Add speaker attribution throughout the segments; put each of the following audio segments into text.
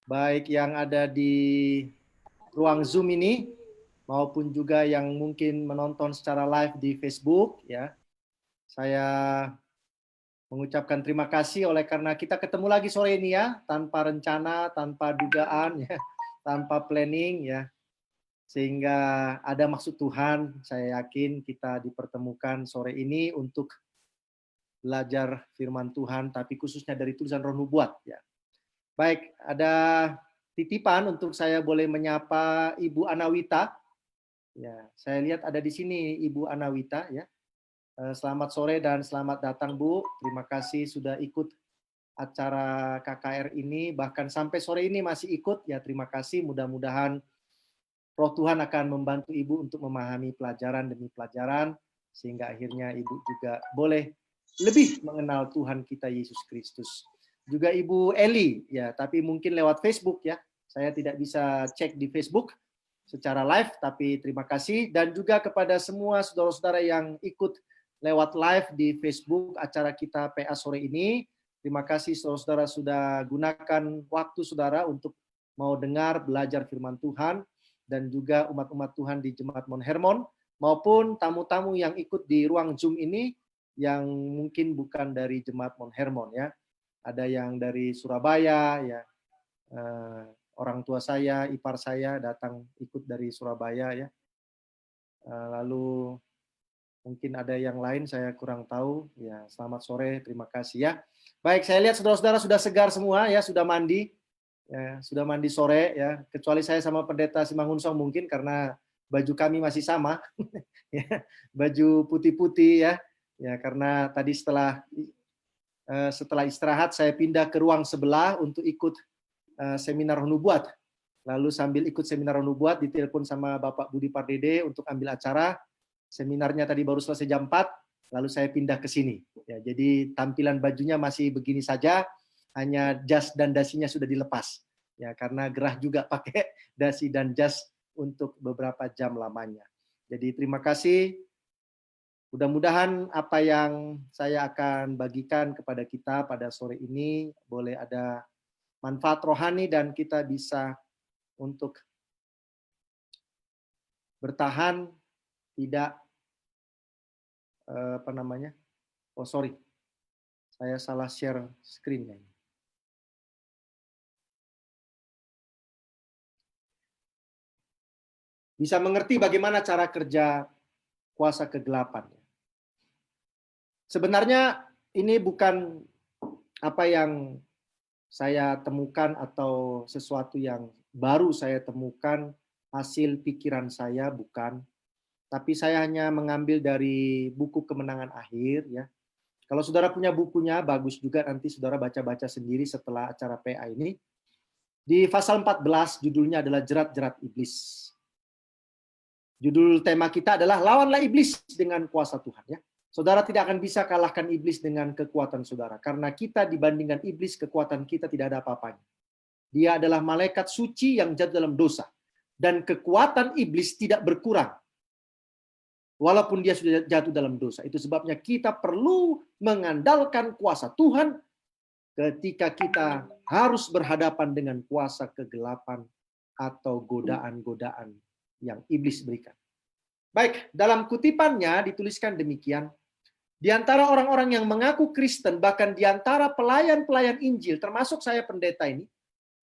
Speaker 1: baik yang ada di ruang Zoom ini maupun juga yang mungkin menonton secara live di Facebook ya. Saya mengucapkan terima kasih oleh karena kita ketemu lagi sore ini ya, tanpa rencana, tanpa dugaan ya, tanpa planning ya. Sehingga ada maksud Tuhan, saya yakin kita dipertemukan sore ini untuk belajar firman Tuhan, tapi khususnya dari tulisan Roh Nubuat ya. Baik, ada titipan untuk saya boleh menyapa Ibu Anawita. Ya, saya lihat ada di sini Ibu Anawita ya. Selamat sore dan selamat datang Bu. Terima kasih sudah ikut acara KKR ini, bahkan sampai sore ini masih ikut ya. Terima kasih. Mudah-mudahan Roh Tuhan akan membantu Ibu untuk memahami pelajaran demi pelajaran sehingga akhirnya Ibu juga boleh lebih mengenal Tuhan kita Yesus Kristus. Juga Ibu Eli ya, tapi mungkin lewat Facebook ya. Saya tidak bisa cek di Facebook secara live, tapi terima kasih dan juga kepada semua saudara-saudara yang ikut lewat live di Facebook acara kita PA sore ini. Terima kasih saudara-saudara sudah gunakan waktu saudara untuk mau dengar belajar firman Tuhan dan juga umat-umat Tuhan di Jemaat Mount Hermon maupun tamu-tamu yang ikut di ruang Zoom ini yang mungkin bukan dari Jemaat Mount Hermon ya. Ada yang dari Surabaya ya. Orang tua saya, ipar saya datang ikut dari Surabaya ya. Lalu mungkin ada yang lain saya kurang tahu. Ya, selamat sore, terima kasih ya. Baik, saya lihat saudara-saudara sudah segar semua ya, sudah mandi. Ya, sudah mandi sore ya. Kecuali saya sama Pendeta Simangunsong mungkin karena baju kami masih sama. Ya, baju putih-putih ya. Ya, karena tadi setelah istirahat saya pindah ke ruang sebelah untuk ikut seminar nubuat. Lalu sambil ikut seminar nubuat ditelepon sama Bapak Budi Pardede untuk ambil acara. Seminarnya tadi baru selesai jam 4, lalu saya pindah ke sini. Ya, jadi tampilan bajunya masih begini saja, hanya jas dan dasinya sudah dilepas. Ya, karena gerah juga pakai dasi dan jas untuk beberapa jam lamanya. Jadi terima kasih. Mudah-mudahan apa yang saya akan bagikan kepada kita pada sore ini boleh ada manfaat rohani dan kita bisa untuk bertahan, tidak apa namanya? Oh sorry, saya salah share screen. Bisa mengerti bagaimana cara kerja kuasa kegelapan. Sebenarnya ini bukan apa yang saya temukan atau sesuatu yang baru saya temukan hasil pikiran saya, bukan. Tapi saya hanya mengambil dari buku Kemenangan Akhir ya. Kalau saudara punya bukunya, bagus juga nanti saudara baca-baca sendiri setelah acara PA ini. Di pasal 14 judulnya adalah Jerat-jerat Iblis. Judul tema kita adalah lawanlah iblis dengan kuasa Tuhan ya. Saudara tidak akan bisa kalahkan iblis dengan kekuatan saudara karena kita dibandingkan iblis kekuatan kita tidak ada apa-apanya. Dia adalah malaikat suci yang jatuh dalam dosa dan kekuatan iblis tidak berkurang walaupun dia sudah jatuh dalam dosa. Itu sebabnya kita perlu mengandalkan kuasa Tuhan ketika kita harus berhadapan dengan kuasa kegelapan atau godaan-godaan yang iblis berikan. Baik, dalam kutipannya dituliskan demikian. Di antara orang-orang yang mengaku Kristen, bahkan di antara pelayan-pelayan Injil, termasuk saya pendeta ini,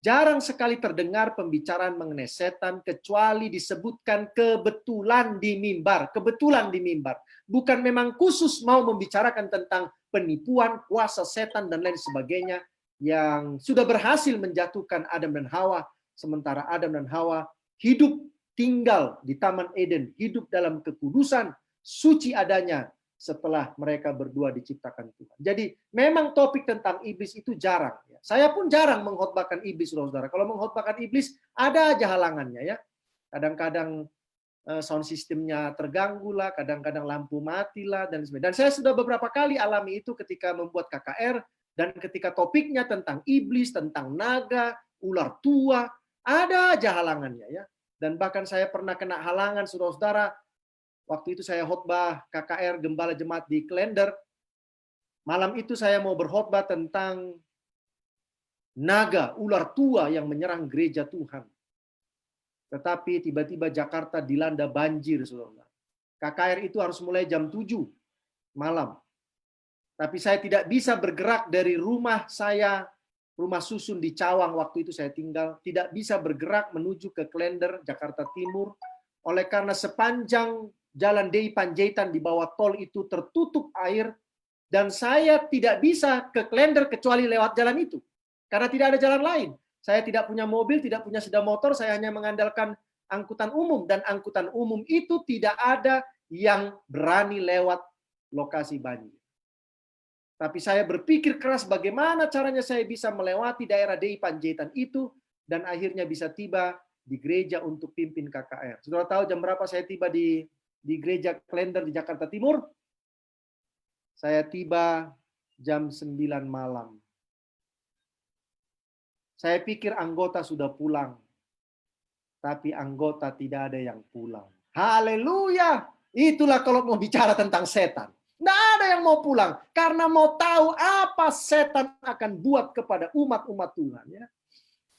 Speaker 1: jarang sekali terdengar pembicaraan mengenai setan kecuali disebutkan kebetulan di mimbar. Kebetulan di mimbar. Bukan memang khusus mau membicarakan tentang penipuan, kuasa setan, dan lain sebagainya yang sudah berhasil menjatuhkan Adam dan Hawa, sementara Adam dan Hawa hidup tinggal di Taman Eden, hidup dalam kekudusan, suci adanya setelah mereka berdua diciptakan Tuhan. Jadi memang topik tentang iblis itu jarang. Saya pun jarang mengkhotbahkan iblis, saudara. Kalau mengkhotbahkan iblis, ada aja halangannya ya. Kadang-kadang sound systemnya terganggu lah, kadang-kadang lampu mati lah, dan sebagainya. Dan saya sudah beberapa kali alami itu ketika membuat KKR, dan ketika topiknya tentang iblis, tentang naga, ular tua, ada aja halangannya ya. Dan bahkan saya pernah kena halangan, saudara-saudara, waktu itu saya khotbah KKR Gembala Jemaat di Klender. Malam itu saya mau berkhotbah tentang naga, ular tua yang menyerang gereja Tuhan. Tetapi tiba-tiba Jakarta dilanda banjir, saudara. KKR itu harus mulai jam 7 malam. Tapi saya tidak bisa bergerak dari rumah saya, rumah susun di Cawang waktu itu saya tinggal, tidak bisa bergerak menuju ke Klender, Jakarta Timur, oleh karena sepanjang Jalan DI Panjaitan di bawah tol itu tertutup air, dan saya tidak bisa ke Klender kecuali lewat jalan itu, karena tidak ada jalan lain. Saya tidak punya mobil, tidak punya sepeda motor, saya hanya mengandalkan angkutan umum, dan angkutan umum itu tidak ada yang berani lewat lokasi banjir. Tapi saya berpikir keras bagaimana caranya saya bisa melewati daerah DI Panjaitan itu dan akhirnya bisa tiba di gereja untuk pimpin KKR. Saudara tahu jam berapa saya tiba di gereja Klender di Jakarta Timur? Saya tiba jam 9 malam. Saya pikir anggota sudah pulang. Tapi anggota tidak ada yang pulang. Haleluya! Itulah kalau mau bicara tentang setan. Tidak ada yang mau pulang karena mau tahu apa setan akan buat kepada umat-umat Tuhan, ya.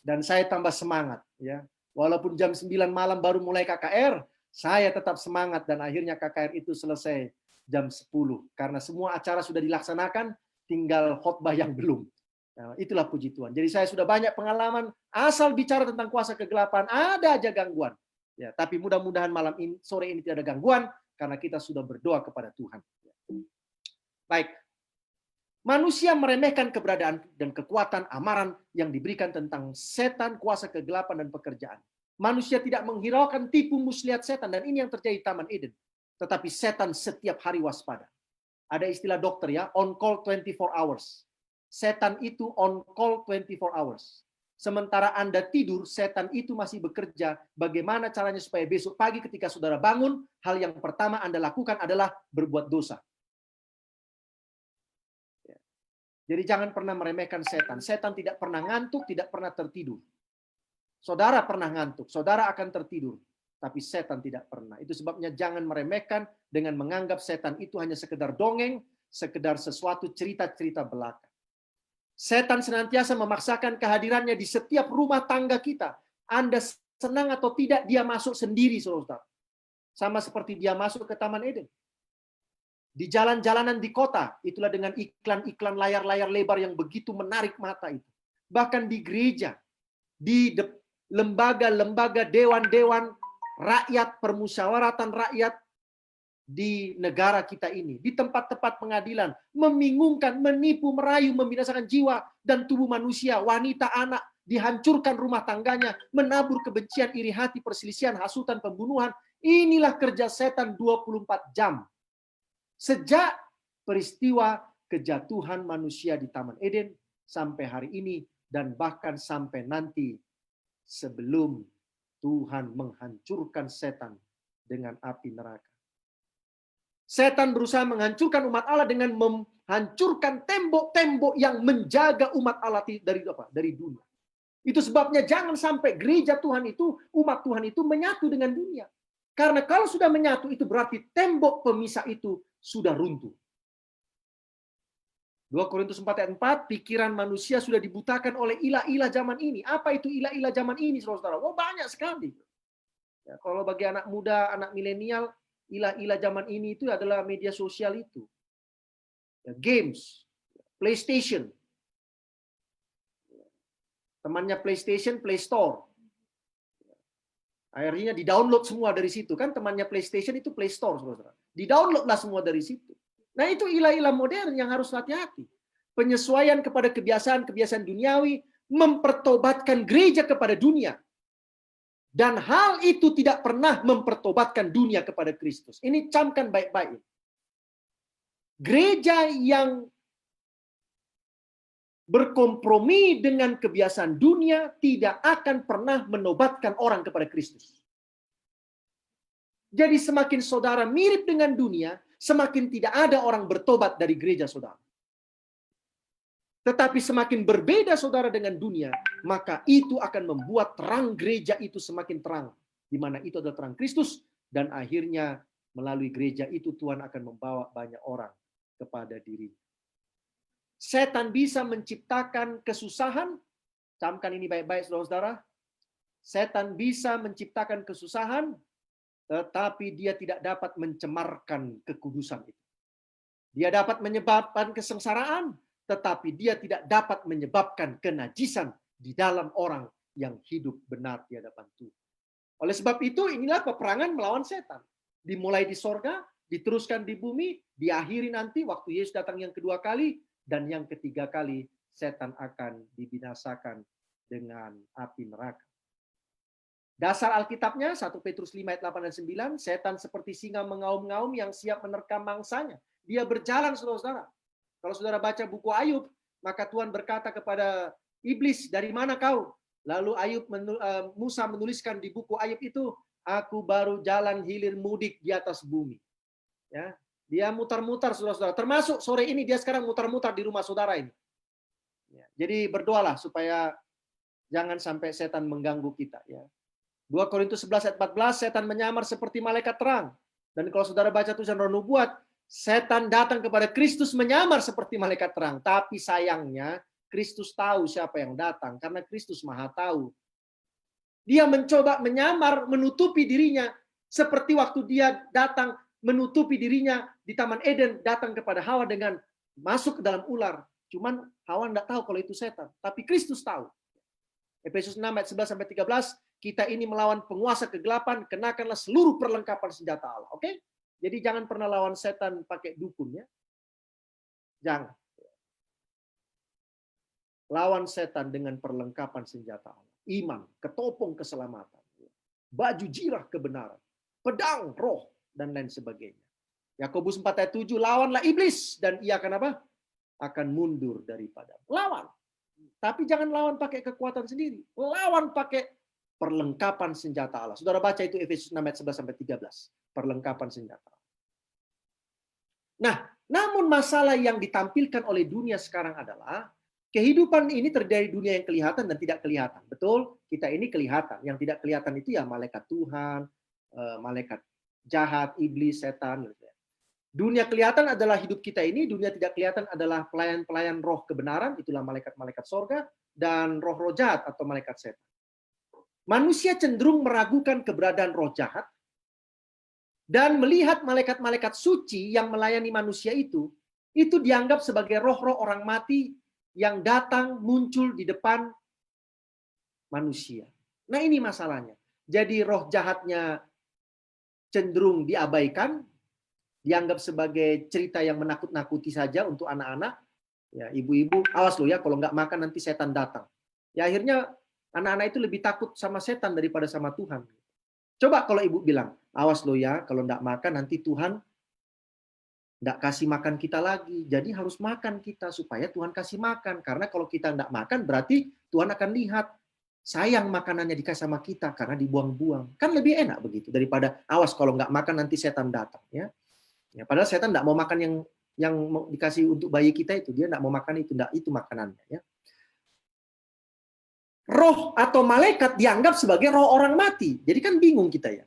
Speaker 1: Dan saya tambah semangat, ya. Walaupun jam 9 malam baru mulai KKR, saya tetap semangat dan akhirnya KKR itu selesai jam 10 karena semua acara sudah dilaksanakan, tinggal khotbah yang belum. Nah, itulah puji Tuhan. Jadi saya sudah banyak pengalaman, asal bicara tentang kuasa kegelapan ada aja gangguan. Ya, tapi mudah-mudahan malam ini, sore ini tidak ada gangguan karena kita sudah berdoa kepada Tuhan. Baik, manusia meremehkan keberadaan dan kekuatan amaran yang diberikan tentang setan, kuasa kegelapan, dan pekerjaan. Manusia tidak menghiraukan tipu muslihat setan, dan ini yang terjadi di Taman Eden. Tetapi setan setiap hari waspada. Ada istilah dokter, ya, on call 24 hours. Setan itu on call 24 hours. Sementara Anda tidur, setan itu masih bekerja. Bagaimana caranya supaya besok pagi ketika saudara bangun, hal yang pertama Anda lakukan adalah berbuat dosa. Jadi jangan pernah meremehkan setan. Setan tidak pernah ngantuk, tidak pernah tertidur. Saudara pernah ngantuk, saudara akan tertidur. Tapi setan tidak pernah. Itu sebabnya jangan meremehkan dengan menganggap setan itu hanya sekedar dongeng, sekedar sesuatu cerita-cerita belaka. Setan senantiasa memaksakan kehadirannya di setiap rumah tangga kita. Anda senang atau tidak, dia masuk sendiri, saudara. Sama seperti dia masuk ke Taman Eden. Di jalan-jalanan di kota, itulah dengan iklan-iklan layar-layar lebar yang begitu menarik mata itu. Bahkan di gereja, di lembaga-lembaga, dewan-dewan rakyat, permusyawaratan rakyat di negara kita ini, di tempat-tempat pengadilan, membingungkan, menipu, merayu, membinasakan jiwa dan tubuh manusia, wanita, anak, dihancurkan rumah tangganya, menabur kebencian, iri hati, perselisihan, hasutan, pembunuhan. Inilah kerja setan 24 jam. Sejak peristiwa kejatuhan manusia di Taman Eden sampai hari ini, dan bahkan sampai nanti sebelum Tuhan menghancurkan setan dengan api neraka. Setan berusaha menghancurkan umat Allah dengan menghancurkan tembok-tembok yang menjaga umat Allah dari apa? Dari dunia. Itu sebabnya jangan sampai gereja Tuhan itu, umat Tuhan itu menyatu dengan dunia. Karena kalau sudah menyatu itu berarti tembok pemisah itu sudah runtuh. 2 Korintus 4 ayat 4, pikiran manusia sudah dibutakan oleh ilah-ilah zaman ini. Apa itu ilah-ilah zaman ini, saudara-saudara? Oh, banyak sekali. Ya, kalau bagi anak muda, anak milenial, ilah-ilah zaman ini itu adalah media sosial itu. Ya, games, PlayStation. Temannya PlayStation, Play Store. Akhirnya di-download semua dari situ. Kan temannya PlayStation itu Play Store, saudara. Di-downloadlah semua dari situ. Nah, itu ilah-ilah modern yang harus hati-hati. Penyesuaian kepada kebiasaan-kebiasaan duniawi, mempertobatkan gereja kepada dunia. Dan hal itu tidak pernah mempertobatkan dunia kepada Kristus. Ini camkan baik-baik. Gereja yang berkompromi dengan kebiasaan dunia tidak akan pernah menobatkan orang kepada Kristus. Jadi semakin saudara mirip dengan dunia, semakin tidak ada orang bertobat dari gereja saudara. Tetapi semakin berbeda saudara dengan dunia, maka itu akan membuat terang gereja itu semakin terang. Di mana itu adalah terang Kristus, dan akhirnya melalui gereja itu Tuhan akan membawa banyak orang kepada diri. Setan bisa menciptakan kesusahan Camkan ini baik-baik, saudara-saudara. Setan bisa menciptakan kesusahan, tetapi dia tidak dapat mencemarkan kekudusan itu. Dia dapat menyebabkan kesengsaraan, tetapi dia tidak dapat menyebabkan kenajisan di dalam orang yang hidup benar di hadapan Tuhan. Oleh sebab itu, inilah peperangan melawan setan. Dimulai di sorga, diteruskan di bumi, diakhiri nanti waktu Yesus datang yang kedua kali, dan yang ketiga kali setan akan dibinasakan dengan api neraka. Dasar Alkitabnya, 1 Petrus 5 ayat 8 dan 9, setan seperti singa mengaum-ngaum yang siap menerkam mangsanya. Dia berjalan, saudara-saudara. Kalau saudara baca buku Ayub, maka Tuhan berkata kepada iblis, dari mana kau? Lalu Musa menuliskan di buku Ayub itu, aku baru jalan hilir mudik di atas bumi. Ya, dia mutar-mutar, saudara-saudara. Termasuk sore ini dia sekarang mutar-mutar di rumah saudara ini. Ya, jadi berdoalah supaya jangan sampai setan mengganggu kita. Ya. 2 Korintus 11 ayat 14, setan menyamar seperti malaikat terang. Dan kalau saudara baca tulisan Roh Nubuat, setan datang kepada Kristus menyamar seperti malaikat terang. Tapi sayangnya, Kristus tahu siapa yang datang, karena Kristus Maha Tahu. Dia mencoba menyamar, menutupi dirinya, seperti waktu dia datang menutupi dirinya di Taman Eden, datang kepada Hawa dengan masuk ke dalam ular. Cuman Hawa tidak tahu kalau itu setan, tapi Kristus tahu. Efesus 6 ayat 11 sampai 13, kita ini melawan penguasa kegelapan, kenakanlah seluruh perlengkapan senjata Allah. Oke? Jadi jangan pernah lawan setan pakai dukun ya. Jangan. Lawan setan dengan perlengkapan senjata Allah. Iman, ketopong keselamatan, baju jirah kebenaran, pedang roh, dan lain sebagainya. Yakobus 4 ayat 7, lawanlah iblis dan ia akan apa? Akan mundur daripada. Lawan. Tapi jangan lawan pakai kekuatan sendiri. Lawan pakai perlengkapan senjata Allah. Saudara baca itu Efesus 6 ayat 11 sampai 13. Perlengkapan senjata. Nah, namun masalah yang ditampilkan oleh dunia sekarang adalah kehidupan ini terdiri dari dunia yang kelihatan dan tidak kelihatan. Betul? Kita ini kelihatan. Yang tidak kelihatan itu ya malaikat Tuhan, malaikat jahat, iblis, setan. Dunia kelihatan adalah hidup kita ini, dunia tidak kelihatan adalah pelayan-pelayan roh kebenaran, itulah malaikat-malaikat sorga, dan roh-roh jahat atau malaikat setan. Manusia cenderung meragukan keberadaan roh jahat, dan melihat malaikat-malaikat suci yang melayani manusia itu dianggap sebagai roh-roh orang mati yang datang muncul di depan manusia. Nah ini masalahnya. Jadi roh jahatnya cenderung diabaikan, dianggap sebagai cerita yang menakut-nakuti saja untuk anak-anak. Ya, ibu-ibu, awas lo ya, kalau nggak makan nanti setan datang. Ya akhirnya anak-anak itu lebih takut sama setan daripada sama Tuhan. Coba kalau ibu bilang, awas lo ya, kalau nggak makan nanti Tuhan nggak kasih makan kita lagi. Jadi harus makan kita supaya Tuhan kasih makan. Karena kalau kita nggak makan berarti Tuhan akan lihat sayang makanannya dikasih sama kita karena dibuang-buang. Kan lebih enak begitu daripada awas kalau nggak makan nanti setan datang. Ya. Ya, padahal setan tidak mau makan yang dikasih untuk bayi kita itu, dia tidak mau makan itu, tidak itu makanannya. Ya. Roh atau malaikat dianggap sebagai roh orang mati, jadi kan bingung kita ya.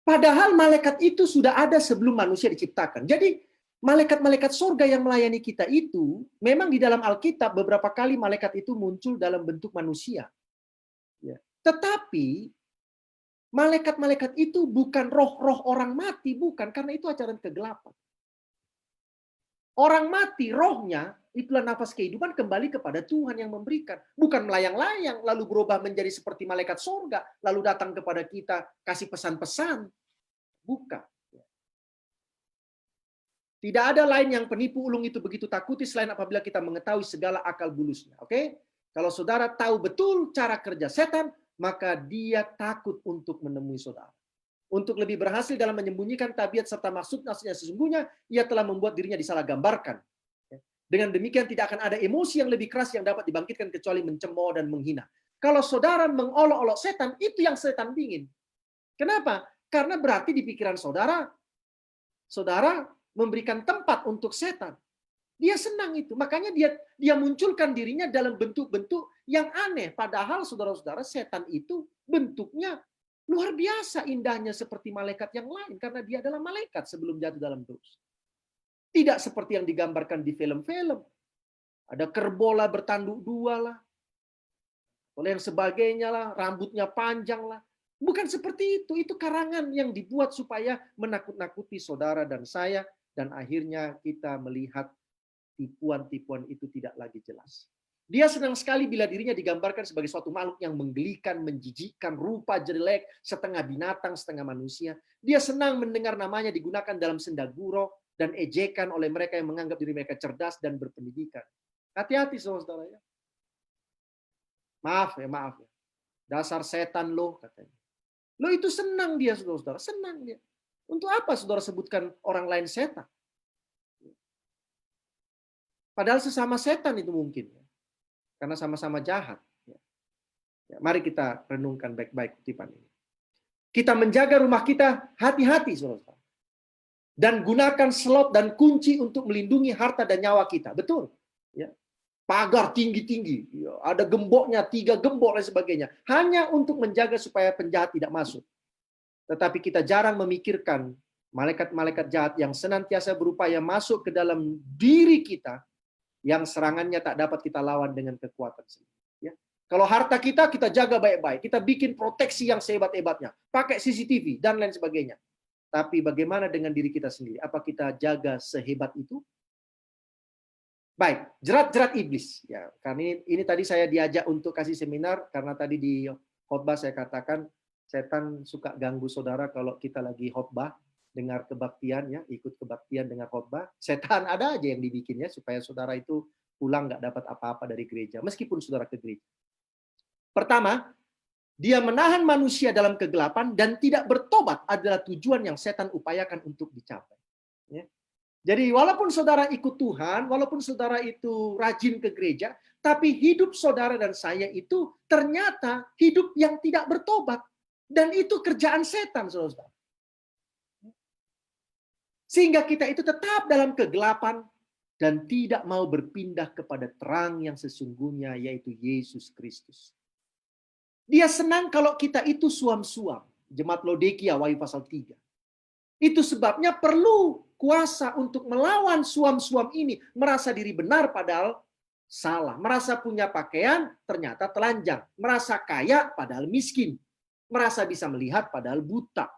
Speaker 1: Padahal malaikat itu sudah ada sebelum manusia diciptakan. Jadi malaikat-malaikat surga yang melayani kita itu, memang di dalam Alkitab beberapa kali malaikat itu muncul dalam bentuk manusia. Ya. Tetapi malaikat-malaikat itu bukan roh-roh orang mati, bukan. Karena itu ajaran kegelapan. Orang mati, rohnya, itulah nafas kehidupan kembali kepada Tuhan yang memberikan. Bukan melayang-layang, lalu berubah menjadi seperti malaikat surga, lalu datang kepada kita, kasih pesan-pesan. Bukan. Tidak ada lain yang penipu ulung itu begitu takuti, selain apabila kita mengetahui segala akal bulusnya. Oke? Kalau saudara tahu betul cara kerja setan, maka dia takut untuk menemui saudara. Untuk lebih berhasil dalam menyembunyikan tabiat serta maksud-maksudnya sesungguhnya, ia telah membuat dirinya disalah gambarkan. Dengan demikian tidak akan ada emosi yang lebih keras yang dapat dibangkitkan kecuali mencemooh dan menghina. Kalau saudara mengolok-olok setan, itu yang setan ingin. Kenapa? Karena berarti di pikiran saudara memberikan tempat untuk setan. Dia senang itu. Makanya dia munculkan dirinya dalam bentuk-bentuk yang aneh. Padahal saudara-saudara, setan itu bentuknya luar biasa indahnya seperti malaikat yang lain. Karena dia adalah malaikat sebelum jatuh dalam dosa. Tidak seperti yang digambarkan di film-film. Ada kerbola bertanduk dua lah. oleh yang sebagainya lah, rambutnya panjang lah. Bukan seperti itu karangan yang dibuat supaya menakut-nakuti saudara dan saya, dan akhirnya kita melihat tipuan-tipuan itu tidak lagi jelas. Dia senang sekali bila dirinya digambarkan sebagai suatu makhluk yang menggelikan, menjijikkan, rupa jelek, setengah binatang, setengah manusia. Dia senang mendengar namanya digunakan dalam senda gurau dan ejekan oleh mereka yang menganggap diri mereka cerdas dan berpendidikan. Hati-hati saudara ya. Maaf ya. Dasar setan lo katanya. Lo itu senang dia saudara, senang dia. Untuk apa saudara sebutkan orang lain setan? Padahal sesama setan itu mungkin. Karena sama-sama jahat. Mari kita renungkan baik-baik kutipan ini. Kita menjaga rumah kita, hati-hati saudara. Dan gunakan slot dan kunci untuk melindungi harta dan nyawa kita. Betul. Ya. Pagar tinggi-tinggi. Ya. Ada gemboknya, 3 gembok dan sebagainya. Hanya untuk menjaga supaya penjahat tidak masuk. Tetapi kita jarang memikirkan malaikat-malaikat jahat yang senantiasa berupaya masuk ke dalam diri kita, yang serangannya tak dapat kita lawan dengan kekuatan sendiri. Ya. Kalau harta kita jaga baik-baik. Kita bikin proteksi yang sehebat-hebatnya. Pakai CCTV dan lain sebagainya. Tapi bagaimana dengan diri kita sendiri? Apa kita jaga sehebat itu? Baik, jerat-jerat iblis. Ya, karena ini tadi saya diajak untuk kasih seminar, karena tadi di khotbah saya katakan, setan suka ganggu saudara kalau kita lagi khotbah, dengar kebaktian, ya, ikut kebaktian dengar khotbah. Setan ada aja yang dibikinnya supaya saudara itu pulang nggak dapat apa-apa dari gereja, meskipun saudara ke gereja. Pertama, dia menahan manusia dalam kegelapan dan tidak bertobat adalah tujuan yang setan upayakan untuk dicapai. Ya. Jadi walaupun saudara ikut Tuhan, walaupun saudara itu rajin ke gereja, tapi hidup saudara dan saya itu ternyata hidup yang tidak bertobat. Dan itu kerjaan setan, saudara. Sehingga kita itu tetap dalam kegelapan dan tidak mau berpindah kepada terang yang sesungguhnya, yaitu Yesus Kristus. Dia senang kalau kita itu suam-suam. Jemaat Laodikia, Wahyu pasal 3. Itu sebabnya perlu kuasa untuk melawan suam-suam ini. Merasa diri benar padahal salah. Merasa punya pakaian ternyata telanjang. Merasa kaya padahal miskin. Merasa bisa melihat padahal buta.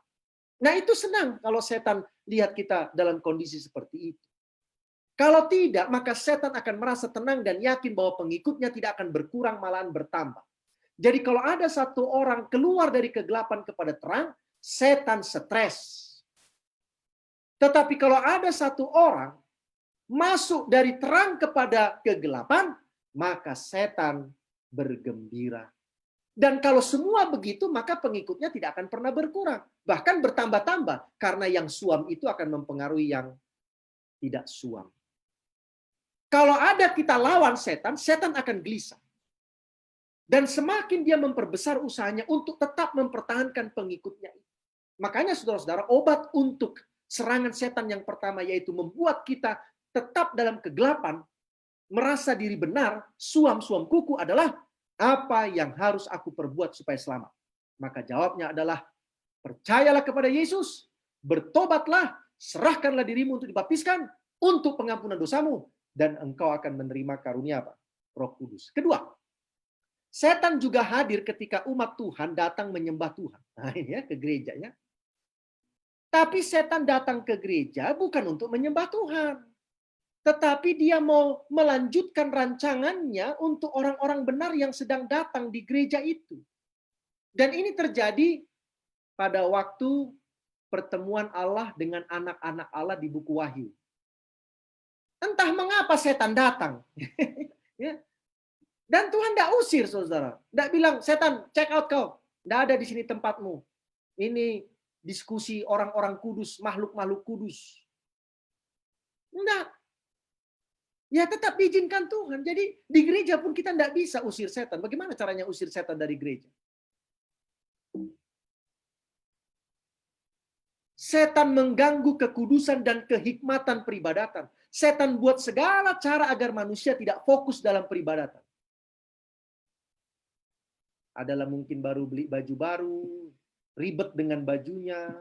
Speaker 1: Nah itu senang kalau setan lihat kita dalam kondisi seperti itu. Kalau tidak, maka setan akan merasa tenang dan yakin bahwa pengikutnya tidak akan berkurang, malahan bertambah. Jadi kalau ada satu orang keluar dari kegelapan kepada terang, setan stres. Tetapi kalau ada satu orang masuk dari terang kepada kegelapan, maka setan bergembira. Dan kalau semua begitu, maka pengikutnya tidak akan pernah berkurang. Bahkan bertambah-tambah, karena yang suam itu akan mempengaruhi yang tidak suam. Kalau ada kita lawan setan, setan akan gelisah. Dan semakin dia memperbesar usahanya untuk tetap mempertahankan pengikutnya. Makanya saudara-saudara, obat untuk serangan setan yang pertama yaitu membuat kita tetap dalam kegelapan, merasa diri benar, suam-suam kuku adalah apa yang harus aku perbuat supaya selamat. Maka jawabnya adalah percayalah kepada Yesus, bertobatlah, serahkanlah dirimu untuk dibaptiskan untuk pengampunan dosamu, dan engkau akan menerima karunia apa? Roh Kudus. Kedua, setan juga hadir ketika umat Tuhan datang menyembah Tuhan. Nah ini ya, ke gerejanya. Tapi setan datang ke gereja bukan untuk menyembah Tuhan. Tetapi dia mau melanjutkan rancangannya untuk orang-orang benar yang sedang datang di gereja itu. Dan ini terjadi pada waktu pertemuan Allah dengan anak-anak Allah di buku Wahyu. Entah mengapa setan datang. Ya. Dan Tuhan tidak usir, saudara. Tidak bilang, setan, check out kau. Tidak ada di sini tempatmu. Ini diskusi orang-orang kudus, makhluk-makhluk kudus. Enggak. Ya tetap diizinkan Tuhan. Jadi di gereja pun kita tidak bisa usir setan. Bagaimana caranya usir setan dari gereja? Setan mengganggu kekudusan dan kehikmatan peribadatan. Setan buat segala cara agar manusia tidak fokus dalam peribadatan. Adalah mungkin baru beli baju baru, ribet dengan bajunya.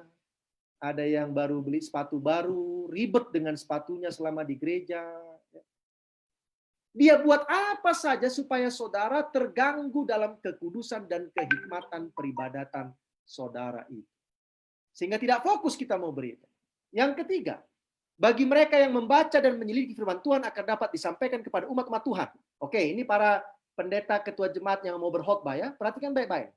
Speaker 1: Ada yang baru beli sepatu baru, ribet dengan sepatunya selama di gereja. Dia buat apa saja supaya saudara terganggu dalam kekudusan dan kehikmatan peribadatan saudara itu. Sehingga tidak fokus kita mau berita. Yang ketiga, bagi mereka yang membaca dan menyelidiki firman Tuhan akan dapat disampaikan kepada umat-umat Tuhan. Oke, ini para pendeta ketua jemaat yang mau berkhotbah ya. Perhatikan baik-baik.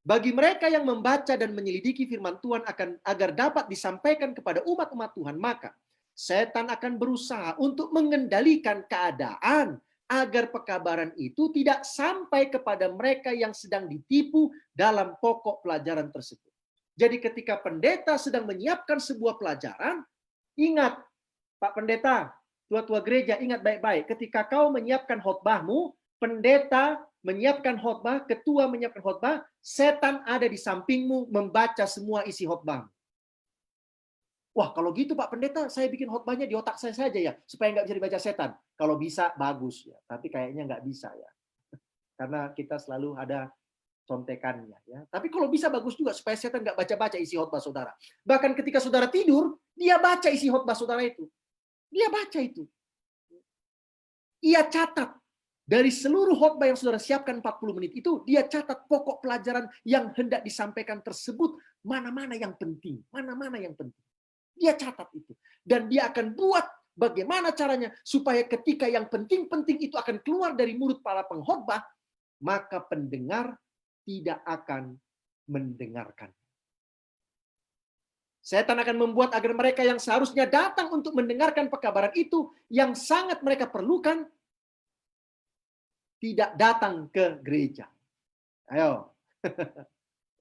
Speaker 1: Bagi mereka yang membaca dan menyelidiki firman Tuhan agar dapat disampaikan kepada umat-umat Tuhan, maka setan akan berusaha untuk mengendalikan keadaan agar pekabaran itu tidak sampai kepada mereka yang sedang ditipu dalam pokok pelajaran tersebut. Jadi ketika pendeta sedang menyiapkan sebuah pelajaran, ingat Pak Pendeta, tua-tua gereja, ingat baik-baik. Ketika kau menyiapkan khotbahmu, pendeta menyiapkan khotbah, ketua menyiapkan khotbah, setan ada di sampingmu membaca semua isi khotbah. Wah, kalau gitu Pak Pendeta, saya bikin khotbahnya di otak saya saja ya, supaya nggak bisa dibaca setan. Kalau bisa, bagus ya. Tapi kayaknya nggak bisa ya. Karena kita selalu ada contekannya. Ya. Tapi kalau bisa bagus juga, supaya setan nggak baca-baca isi khotbah saudara. Bahkan ketika saudara tidur, dia baca isi khotbah saudara itu. Dia baca itu. Ia catat. Dari seluruh khotbah yang saudara siapkan 40 menit itu, dia catat pokok pelajaran yang hendak disampaikan tersebut, mana-mana yang penting, mana-mana yang penting. Dia catat itu. Dan dia akan buat bagaimana caranya supaya ketika yang penting-penting itu akan keluar dari mulut para pengkhotbah, maka pendengar tidak akan mendengarkan. Setan akan membuat agar mereka yang seharusnya datang untuk mendengarkan pekabaran itu, yang sangat mereka perlukan, tidak datang ke gereja. Ayo.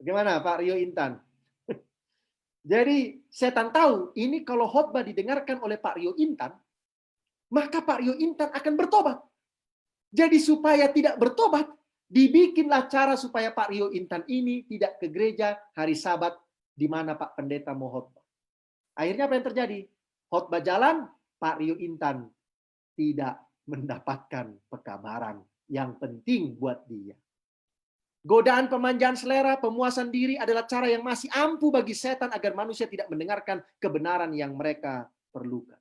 Speaker 1: Bagaimana Pak Rio Intan? Jadi setan tahu ini kalau khotbah didengarkan oleh Pak Rio Intan, maka Pak Rio Intan akan bertobat. Jadi supaya tidak bertobat, dibikinlah cara supaya Pak Rio Intan ini tidak ke gereja hari Sabat di mana Pak Pendeta mau khotbah. Akhirnya apa yang terjadi? Khotbah jalan, Pak Rio Intan tidak mendapatkan pekabaran yang penting buat dia. Godaan pemanjaan selera, pemuasan diri adalah cara yang masih ampuh bagi setan agar manusia tidak mendengarkan kebenaran yang mereka perlukan.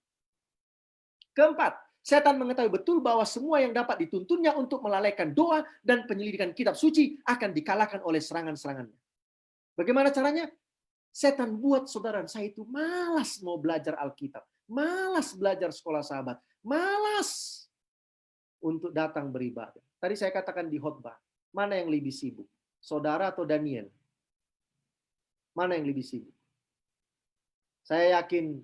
Speaker 1: Keempat, setan mengetahui betul bahwa semua yang dapat dituntunnya untuk melalaikan doa dan penyelidikan kitab suci akan dikalahkan oleh serangan-serangannya. Bagaimana caranya? Setan buat saudara saya itu malas mau belajar Alkitab, malas belajar sekolah sahabat, malas untuk datang beribadah. Tadi saya katakan di khotbah, mana yang lebih sibuk? Saudara atau Daniel? Mana yang lebih sibuk? Saya yakin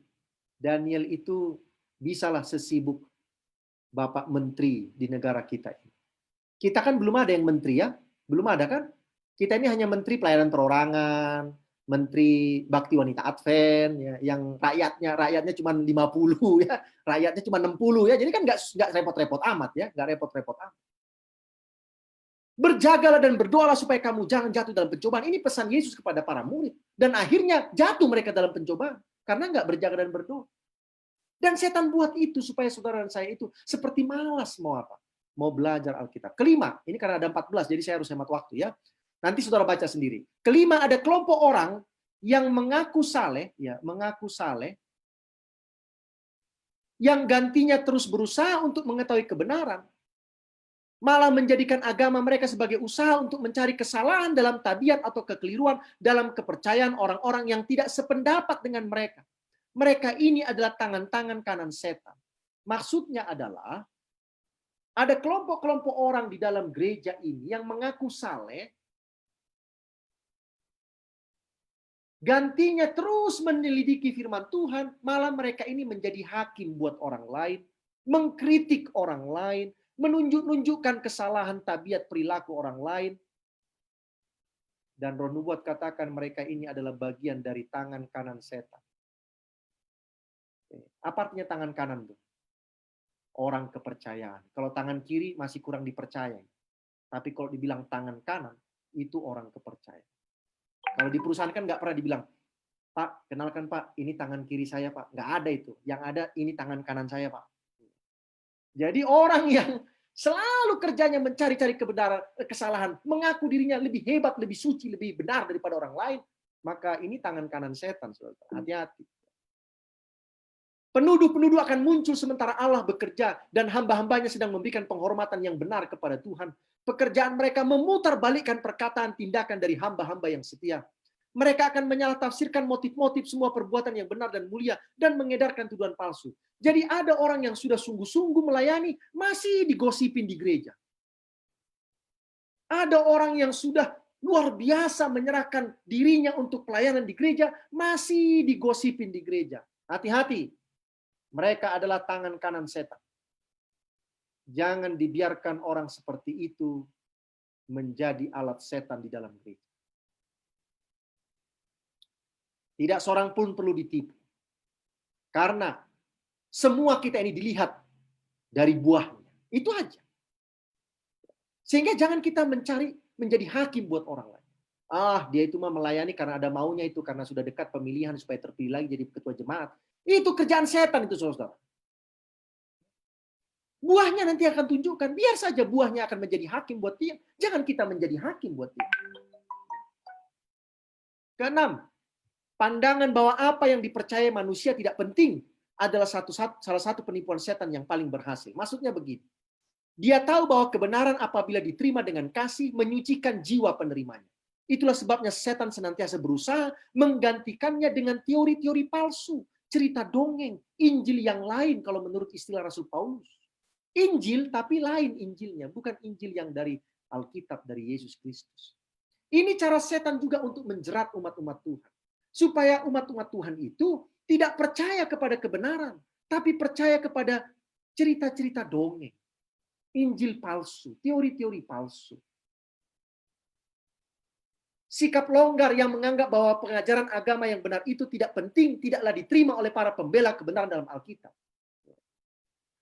Speaker 1: Daniel itu bisalah sesibuk Bapak Menteri di negara kita ini. Kita kan belum ada yang menteri ya, belum ada kan? Kita ini hanya menteri pelayanan perorangan, menteri bakti wanita Advent, ya, yang rakyatnya cuma 50 ya, rakyatnya cuma 60 ya, jadi kan nggak repot-repot amat ya, nggak repot-repot amat. Berjagalah dan berdoalah supaya kamu jangan jatuh dalam pencobaan. Ini pesan Yesus kepada para murid. Dan akhirnya jatuh mereka dalam pencobaan karena nggak berjaga dan berdoa. Dan setan buat itu supaya saudara dan saya itu seperti malas mau apa? Mau belajar Alkitab. Kelima, ini karena ada 14, jadi saya harus hemat waktu ya. Nanti saudara baca sendiri. Kelima, ada kelompok orang yang mengaku saleh, ya, mengaku saleh, yang gantinya terus berusaha untuk mengetahui kebenaran, malah menjadikan agama mereka sebagai usaha untuk mencari kesalahan dalam tabiat atau kekeliruan dalam kepercayaan orang-orang yang tidak sependapat dengan mereka. Mereka ini adalah tangan-tangan kanan setan. Maksudnya adalah ada kelompok-kelompok orang di dalam gereja ini yang mengaku saleh, gantinya terus menyelidiki firman Tuhan, malah mereka ini menjadi hakim buat orang lain, mengkritik orang lain, menunjukkan kesalahan tabiat perilaku orang lain. Dan Roh Nubuat katakan mereka ini adalah bagian dari tangan kanan setan. Apa artinya tangan kanan tuh? Orang kepercayaan. Kalau tangan kiri masih kurang dipercayai. Tapi kalau dibilang tangan kanan, itu orang kepercayaan. Kalau di perusahaan kan nggak pernah dibilang, Pak, kenalkan Pak, ini tangan kiri saya Pak. Nggak ada itu. Yang ada ini tangan kanan saya Pak. Jadi orang yang selalu kerjanya mencari-cari kebenaran, kesalahan, mengaku dirinya lebih hebat, lebih suci, lebih benar daripada orang lain, maka ini tangan kanan setan. Hati-hati. Penuduh-penuduh akan muncul sementara Allah bekerja dan hamba-hambanya sedang memberikan penghormatan yang benar kepada Tuhan. Pekerjaan mereka memutarbalikkan perkataan tindakan dari hamba-hamba yang setia. Mereka akan menyalahtafsirkan motif-motif semua perbuatan yang benar dan mulia dan mengedarkan tuduhan palsu. Jadi ada orang yang sudah sungguh-sungguh melayani masih digosipin di gereja. Ada orang yang sudah luar biasa menyerahkan dirinya untuk pelayanan di gereja masih digosipin di gereja. Hati-hati. Mereka adalah tangan kanan setan. Jangan dibiarkan orang seperti itu menjadi alat setan di dalam gereja. Tidak seorang pun perlu ditipu. Karena semua kita ini dilihat dari buahnya. Itu aja. Sehingga jangan kita mencari menjadi hakim buat orang lain. Dia itu mah melayani karena ada maunya itu, karena sudah dekat pemilihan supaya terpilih lagi jadi ketua jemaat. Itu kerjaan setan itu, saudara. Buahnya nanti akan tunjukkan. Biar saja buahnya akan menjadi hakim buat dia. Jangan kita menjadi hakim buat dia. Keenam, pandangan bahwa apa yang dipercaya manusia tidak penting adalah salah satu penipuan setan yang paling berhasil. Maksudnya begini. Dia tahu bahwa kebenaran apabila diterima dengan kasih menyucikan jiwa penerimanya. Itulah sebabnya setan senantiasa berusaha menggantikannya dengan teori-teori palsu, cerita dongeng, Injil yang lain kalau menurut istilah Rasul Paulus. Injil tapi lain Injilnya, bukan Injil yang dari Alkitab, dari Yesus Kristus. Ini cara setan juga untuk menjerat umat-umat Tuhan. Supaya umat-umat Tuhan itu tidak percaya kepada kebenaran, tapi percaya kepada cerita-cerita dongeng. Injil palsu, teori-teori palsu. Sikap longgar yang menganggap bahwa pengajaran agama yang benar itu tidak penting, tidaklah diterima oleh para pembela kebenaran dalam Alkitab.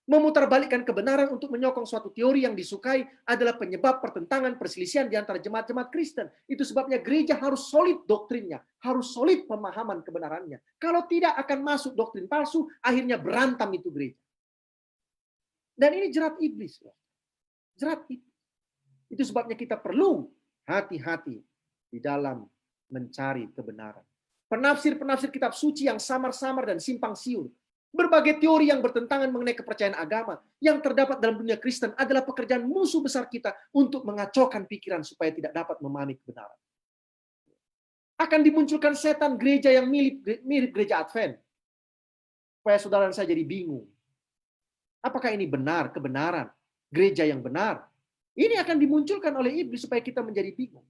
Speaker 1: Memutarbalikkan kebenaran untuk menyokong suatu teori yang disukai adalah penyebab pertentangan perselisihan di antara jemaat-jemaat Kristen. Itu sebabnya gereja harus solid doktrinnya, harus solid pemahaman kebenarannya. Kalau tidak akan masuk doktrin palsu, akhirnya berantam itu gereja. Dan ini jerat iblis. Jerat iblis. Itu sebabnya kita perlu hati-hati di dalam mencari kebenaran. Penafsir-penafsir kitab suci yang samar-samar dan simpang siur. Berbagai teori yang bertentangan mengenai kepercayaan agama yang terdapat dalam dunia Kristen adalah pekerjaan musuh besar kita untuk mengacaukan pikiran supaya tidak dapat memahami kebenaran. Akan dimunculkan setan gereja yang mirip gereja Advent. Supaya saudara dan saya jadi bingung. Apakah ini benar, kebenaran, gereja yang benar? Ini akan dimunculkan oleh iblis supaya kita menjadi bingung.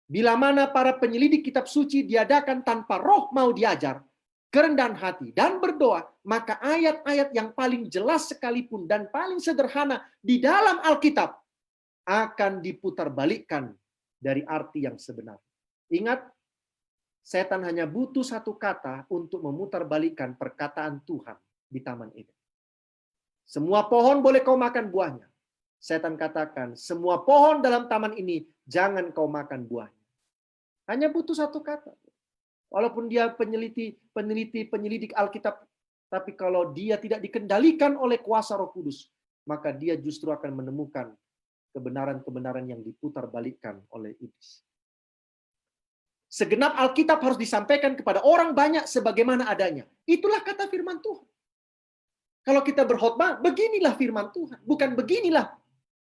Speaker 1: Bila mana para penyelidik kitab suci diadakan tanpa roh mau diajar, kerendahan hati, dan berdoa, maka ayat-ayat yang paling jelas sekalipun dan paling sederhana di dalam Alkitab akan diputarbalikkan dari arti yang sebenar. Ingat, setan hanya butuh satu kata untuk memutarbalikkan perkataan Tuhan di Taman Eden. Semua pohon boleh kau makan buahnya. Setan katakan, semua pohon dalam taman ini jangan kau makan buahnya. Hanya butuh satu kata. Walaupun dia penyelidik Alkitab, tapi kalau dia tidak dikendalikan oleh kuasa Roh Kudus, maka dia justru akan menemukan kebenaran-kebenaran yang diputarbalikkan oleh iblis. Segenap Alkitab harus disampaikan kepada orang banyak sebagaimana adanya. Itulah kata firman Tuhan. Kalau kita berkhotbah, beginilah firman Tuhan. Bukan beginilah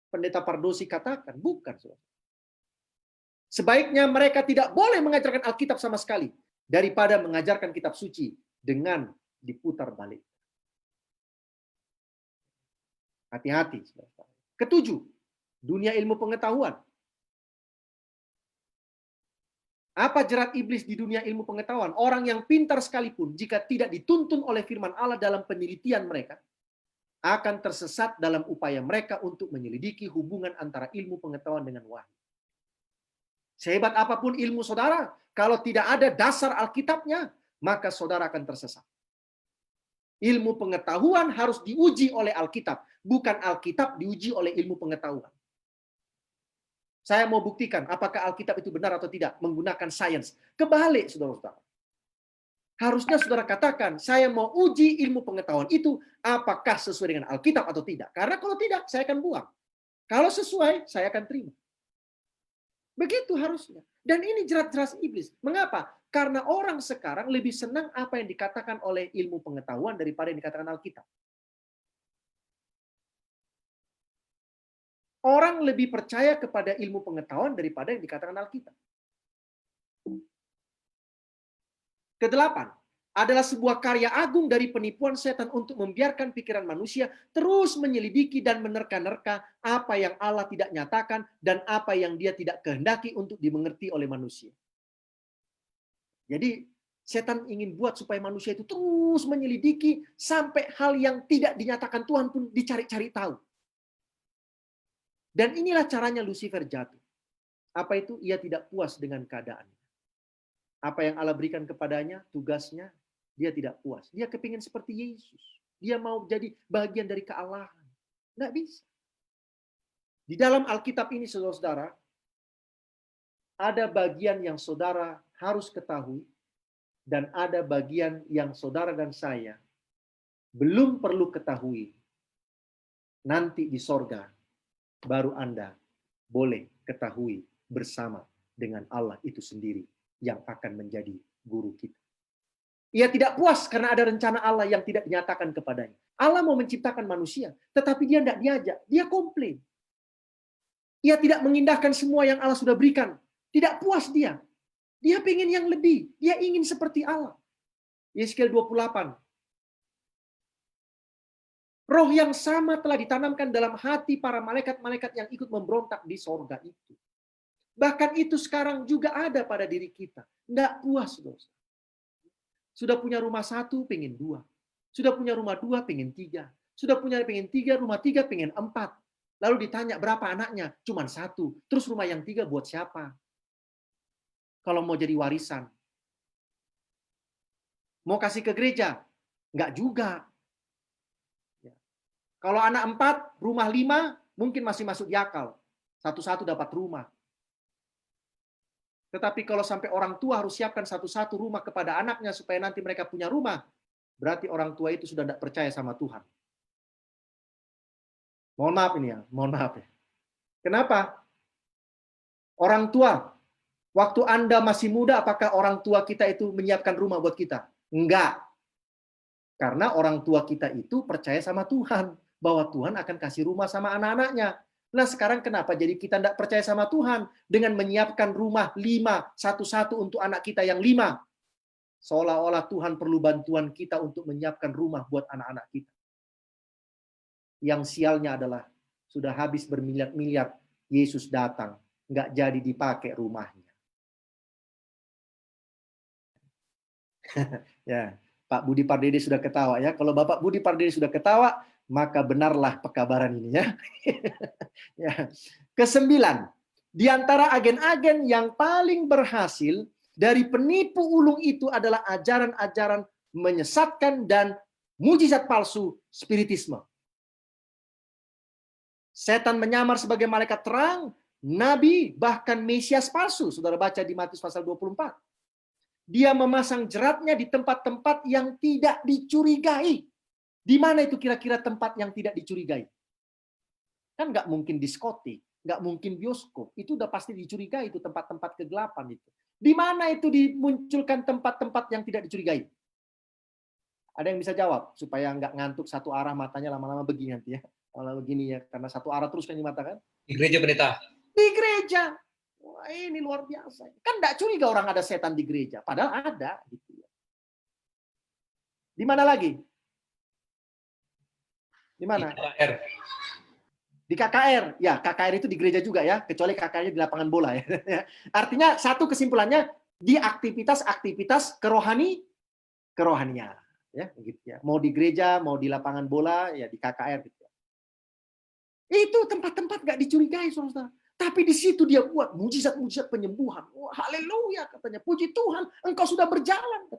Speaker 1: Pendeta Pardosi katakan. Bukan. Sebaiknya mereka tidak boleh mengajarkan Alkitab sama sekali. Daripada mengajarkan kitab suci dengan diputar balik. Hati-hati. Ketujuh, dunia ilmu pengetahuan. Apa jerat iblis di dunia ilmu pengetahuan? Orang yang pintar sekalipun, jika tidak dituntun oleh firman Allah dalam penelitian mereka, akan tersesat dalam upaya mereka untuk menyelidiki hubungan antara ilmu pengetahuan dengan wahyu. Sehebat apapun ilmu saudara, kalau tidak ada dasar Alkitabnya, maka saudara akan tersesat. Ilmu pengetahuan harus diuji oleh Alkitab, bukan Alkitab diuji oleh ilmu pengetahuan. Saya mau buktikan apakah Alkitab itu benar atau tidak menggunakan sains. Kebalik, saudara-saudara. Harusnya saudara katakan, saya mau uji ilmu pengetahuan itu apakah sesuai dengan Alkitab atau tidak. Karena kalau tidak, saya akan buang. Kalau sesuai, saya akan terima. Begitu harusnya. Dan ini jerat-jerat iblis. Mengapa? Karena orang sekarang lebih senang apa yang dikatakan oleh ilmu pengetahuan daripada yang dikatakan Alkitab. Orang lebih percaya kepada ilmu pengetahuan daripada yang dikatakan Alkitab. Kedelapan, adalah sebuah karya agung dari penipuan setan untuk membiarkan pikiran manusia terus menyelidiki dan menerka-nerka apa yang Allah tidak nyatakan dan apa yang Dia tidak kehendaki untuk dimengerti oleh manusia. Jadi setan ingin buat supaya manusia itu terus menyelidiki sampai hal yang tidak dinyatakan Tuhan pun dicari-cari tahu. Dan inilah caranya Lucifer jatuh. Apa itu? Ia tidak puas dengan keadaannya. Apa yang Allah berikan kepadanya, tugasnya, dia tidak puas. Dia kepingin seperti Yesus. Dia mau jadi bagian dari kealahan. Nggak bisa. Di dalam Alkitab ini, saudara-saudara, ada bagian yang saudara harus ketahui, dan ada bagian yang saudara dan saya belum perlu ketahui. Nanti di sorga, baru Anda boleh ketahui bersama dengan Allah itu sendiri yang akan menjadi guru kita. Ia tidak puas karena ada rencana Allah yang tidak dinyatakan kepadanya. Allah mau menciptakan manusia, tetapi dia tidak diajak. Dia komplain. Ia tidak mengindahkan semua yang Allah sudah berikan. Tidak puas dia. Dia ingin yang lebih. Dia ingin seperti Allah. Yeskiel 28. Roh yang sama telah ditanamkan dalam hati para malaikat-malaikat yang ikut memberontak di sorga itu. Bahkan itu sekarang juga ada pada diri kita. Nggak puas, dosa. Sudah punya rumah 1, pengen 2. Sudah punya rumah 2, pengen 3. Sudah punya pengen 3, rumah 3, pengen 4. Lalu ditanya berapa anaknya? Cuman 1. Terus rumah yang 3 buat siapa? Kalau mau jadi warisan. Mau kasih ke gereja? Nggak juga. Kalau anak 4, rumah 5, mungkin masih masuk di akal. Satu-satu dapat rumah. Tetapi kalau sampai orang tua harus siapkan satu-satu rumah kepada anaknya supaya nanti mereka punya rumah, berarti orang tua itu sudah tidak percaya sama Tuhan. Mohon maaf ini ya, mohon maaf ya. Kenapa? Orang tua, waktu Anda masih muda, apakah orang tua kita itu menyiapkan rumah buat kita? Enggak. Karena orang tua kita itu percaya sama Tuhan, bahwa Tuhan akan kasih rumah sama anak-anaknya. Nah sekarang kenapa jadi kita tidak percaya sama Tuhan dengan menyiapkan rumah 5 satu-satu untuk anak kita yang 5? Seolah-olah Tuhan perlu bantuan kita untuk menyiapkan rumah buat anak-anak kita. Yang sialnya adalah sudah habis bermiliar-miliar, Yesus datang, nggak jadi dipakai rumahnya. Ya, Pak Budi Pardede sudah ketawa ya. Kalau Bapak Budi Pardede sudah ketawa, maka benarlah pekabaran ini ya. Ya. Kesembilan, di antara agen-agen yang paling berhasil dari penipu ulung itu adalah ajaran-ajaran menyesatkan dan mujizat palsu spiritisme. Setan menyamar sebagai malaikat terang, nabi, bahkan Mesias palsu. Saudara baca di Matius pasal 24. Dia memasang jeratnya di tempat-tempat yang tidak dicurigai. Di mana itu kira-kira tempat yang tidak dicurigai? Kan nggak mungkin diskotik, nggak mungkin bioskop. Itu udah pasti dicurigai, itu tempat-tempat kegelapan itu. Di mana itu dimunculkan tempat-tempat yang tidak dicurigai? Ada yang bisa jawab supaya nggak ngantuk satu arah matanya lama-lama begini nanti ya. Kalau begini ya, karena satu arah terus kan di mata kan?
Speaker 2: Di gereja, pendeta.
Speaker 1: Di gereja. Wah, ini luar biasa. Kan nggak curiga orang ada setan di gereja, padahal ada. Gitu ya. Di mana lagi? Di mana?
Speaker 2: Di KKR.
Speaker 1: Di KKR. Ya, KKR itu di gereja juga ya, kecuali KKR-nya di lapangan bola ya. Artinya satu kesimpulannya di aktivitas-aktivitas kerohanian ya, gitu ya. Mau di gereja, mau di lapangan bola, ya di KKR gitu. Itu tempat-tempat nggak dicurigai, saudara. Tapi di situ dia buat mujizat-mujizat penyembuhan. Wah, haleluya katanya. Puji Tuhan, engkau sudah berjalan.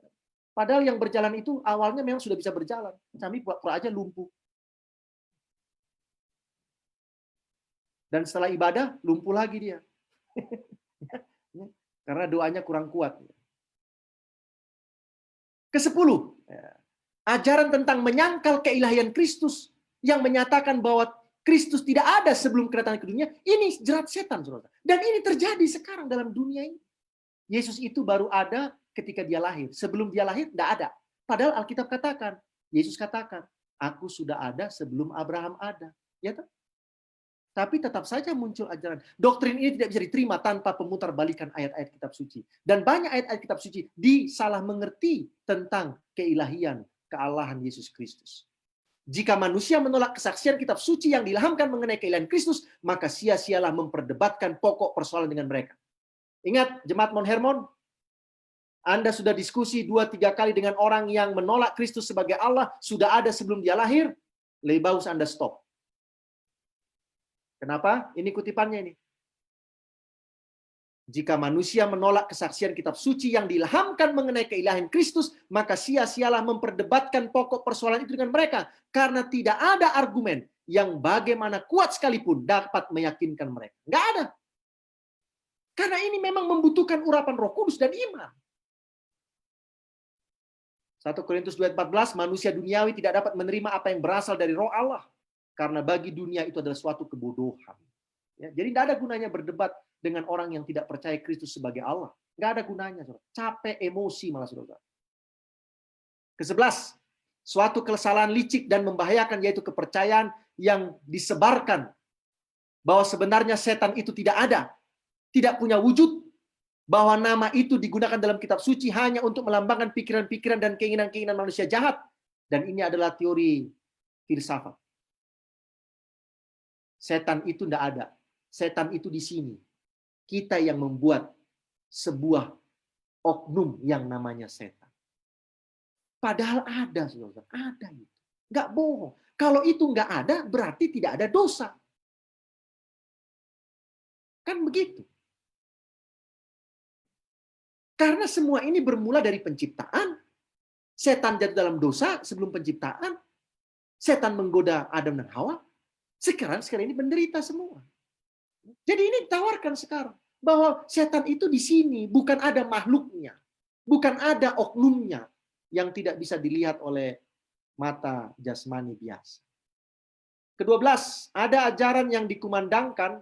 Speaker 1: Padahal yang berjalan itu awalnya memang sudah bisa berjalan. Kami pura-pura aja lumpuh. Dan setelah ibadah, lumpuh lagi dia. Karena doanya kurang kuat. Ke-10. Ajaran tentang menyangkal keilahian Kristus yang menyatakan bahwa Kristus tidak ada sebelum kedatangan ke dunia, ini jerat setan, saudara. Dan ini terjadi sekarang dalam dunia ini. Yesus itu baru ada ketika dia lahir. Sebelum dia lahir, tidak ada. Padahal Alkitab katakan, Yesus katakan, aku sudah ada sebelum Abraham ada. Ya tak? Tapi tetap saja muncul ajaran. Doktrin ini tidak bisa diterima tanpa pemutarbalikan ayat-ayat kitab suci. Dan banyak ayat-ayat kitab suci disalah mengerti tentang keilahian, kealahan Yesus Kristus. Jika manusia menolak kesaksian kitab suci yang diilhamkan mengenai keilahian Kristus, maka sia-sialah memperdebatkan pokok persoalan dengan mereka. Ingat, Jemaat Mount Hermon, Anda sudah diskusi 2-3 kali dengan orang yang menolak Kristus sebagai Allah, sudah ada sebelum dia lahir, lebih bagus Anda stop. Kenapa? Ini kutipannya ini. Jika manusia menolak kesaksian kitab suci yang diilhamkan mengenai keilahian Kristus, maka sia-sialah memperdebatkan pokok persoalan itu dengan mereka. Karena tidak ada argumen yang bagaimana kuat sekalipun dapat meyakinkan mereka. Nggak ada. Karena ini memang membutuhkan urapan Roh Kudus dan iman. 1 Korintus 2:14, manusia duniawi tidak dapat menerima apa yang berasal dari Roh Allah. Karena bagi dunia itu adalah suatu kebodohan. Ya, jadi tidak ada gunanya berdebat dengan orang yang tidak percaya Kristus sebagai Allah. Nggak ada gunanya. Saudara. Capek, emosi malah. Saudara. Ke-11, suatu kesalahan licik dan membahayakan yaitu kepercayaan yang disebarkan bahwa sebenarnya setan itu tidak ada, tidak punya wujud, bahwa nama itu digunakan dalam kitab suci hanya untuk melambangkan pikiran-pikiran dan keinginan-keinginan manusia jahat. Dan ini adalah teori filsafat. Setan itu tidak ada. Setan itu di sini. Kita yang membuat sebuah oknum yang namanya setan. Padahal ada, saudara. Ada itu. Nggak bohong. Kalau itu nggak ada, berarti tidak ada dosa. Kan begitu. Karena semua ini bermula dari penciptaan. Setan jatuh dalam dosa sebelum penciptaan. Setan menggoda Adam dan Hawa. Sekarang ini menderita semua. Jadi ini ditawarkan sekarang. Bahwa setan itu di sini. Bukan ada makhluknya. Bukan ada oknumnya. Yang tidak bisa dilihat oleh mata jasmani biasa. Ke-12, ada ajaran yang dikumandangkan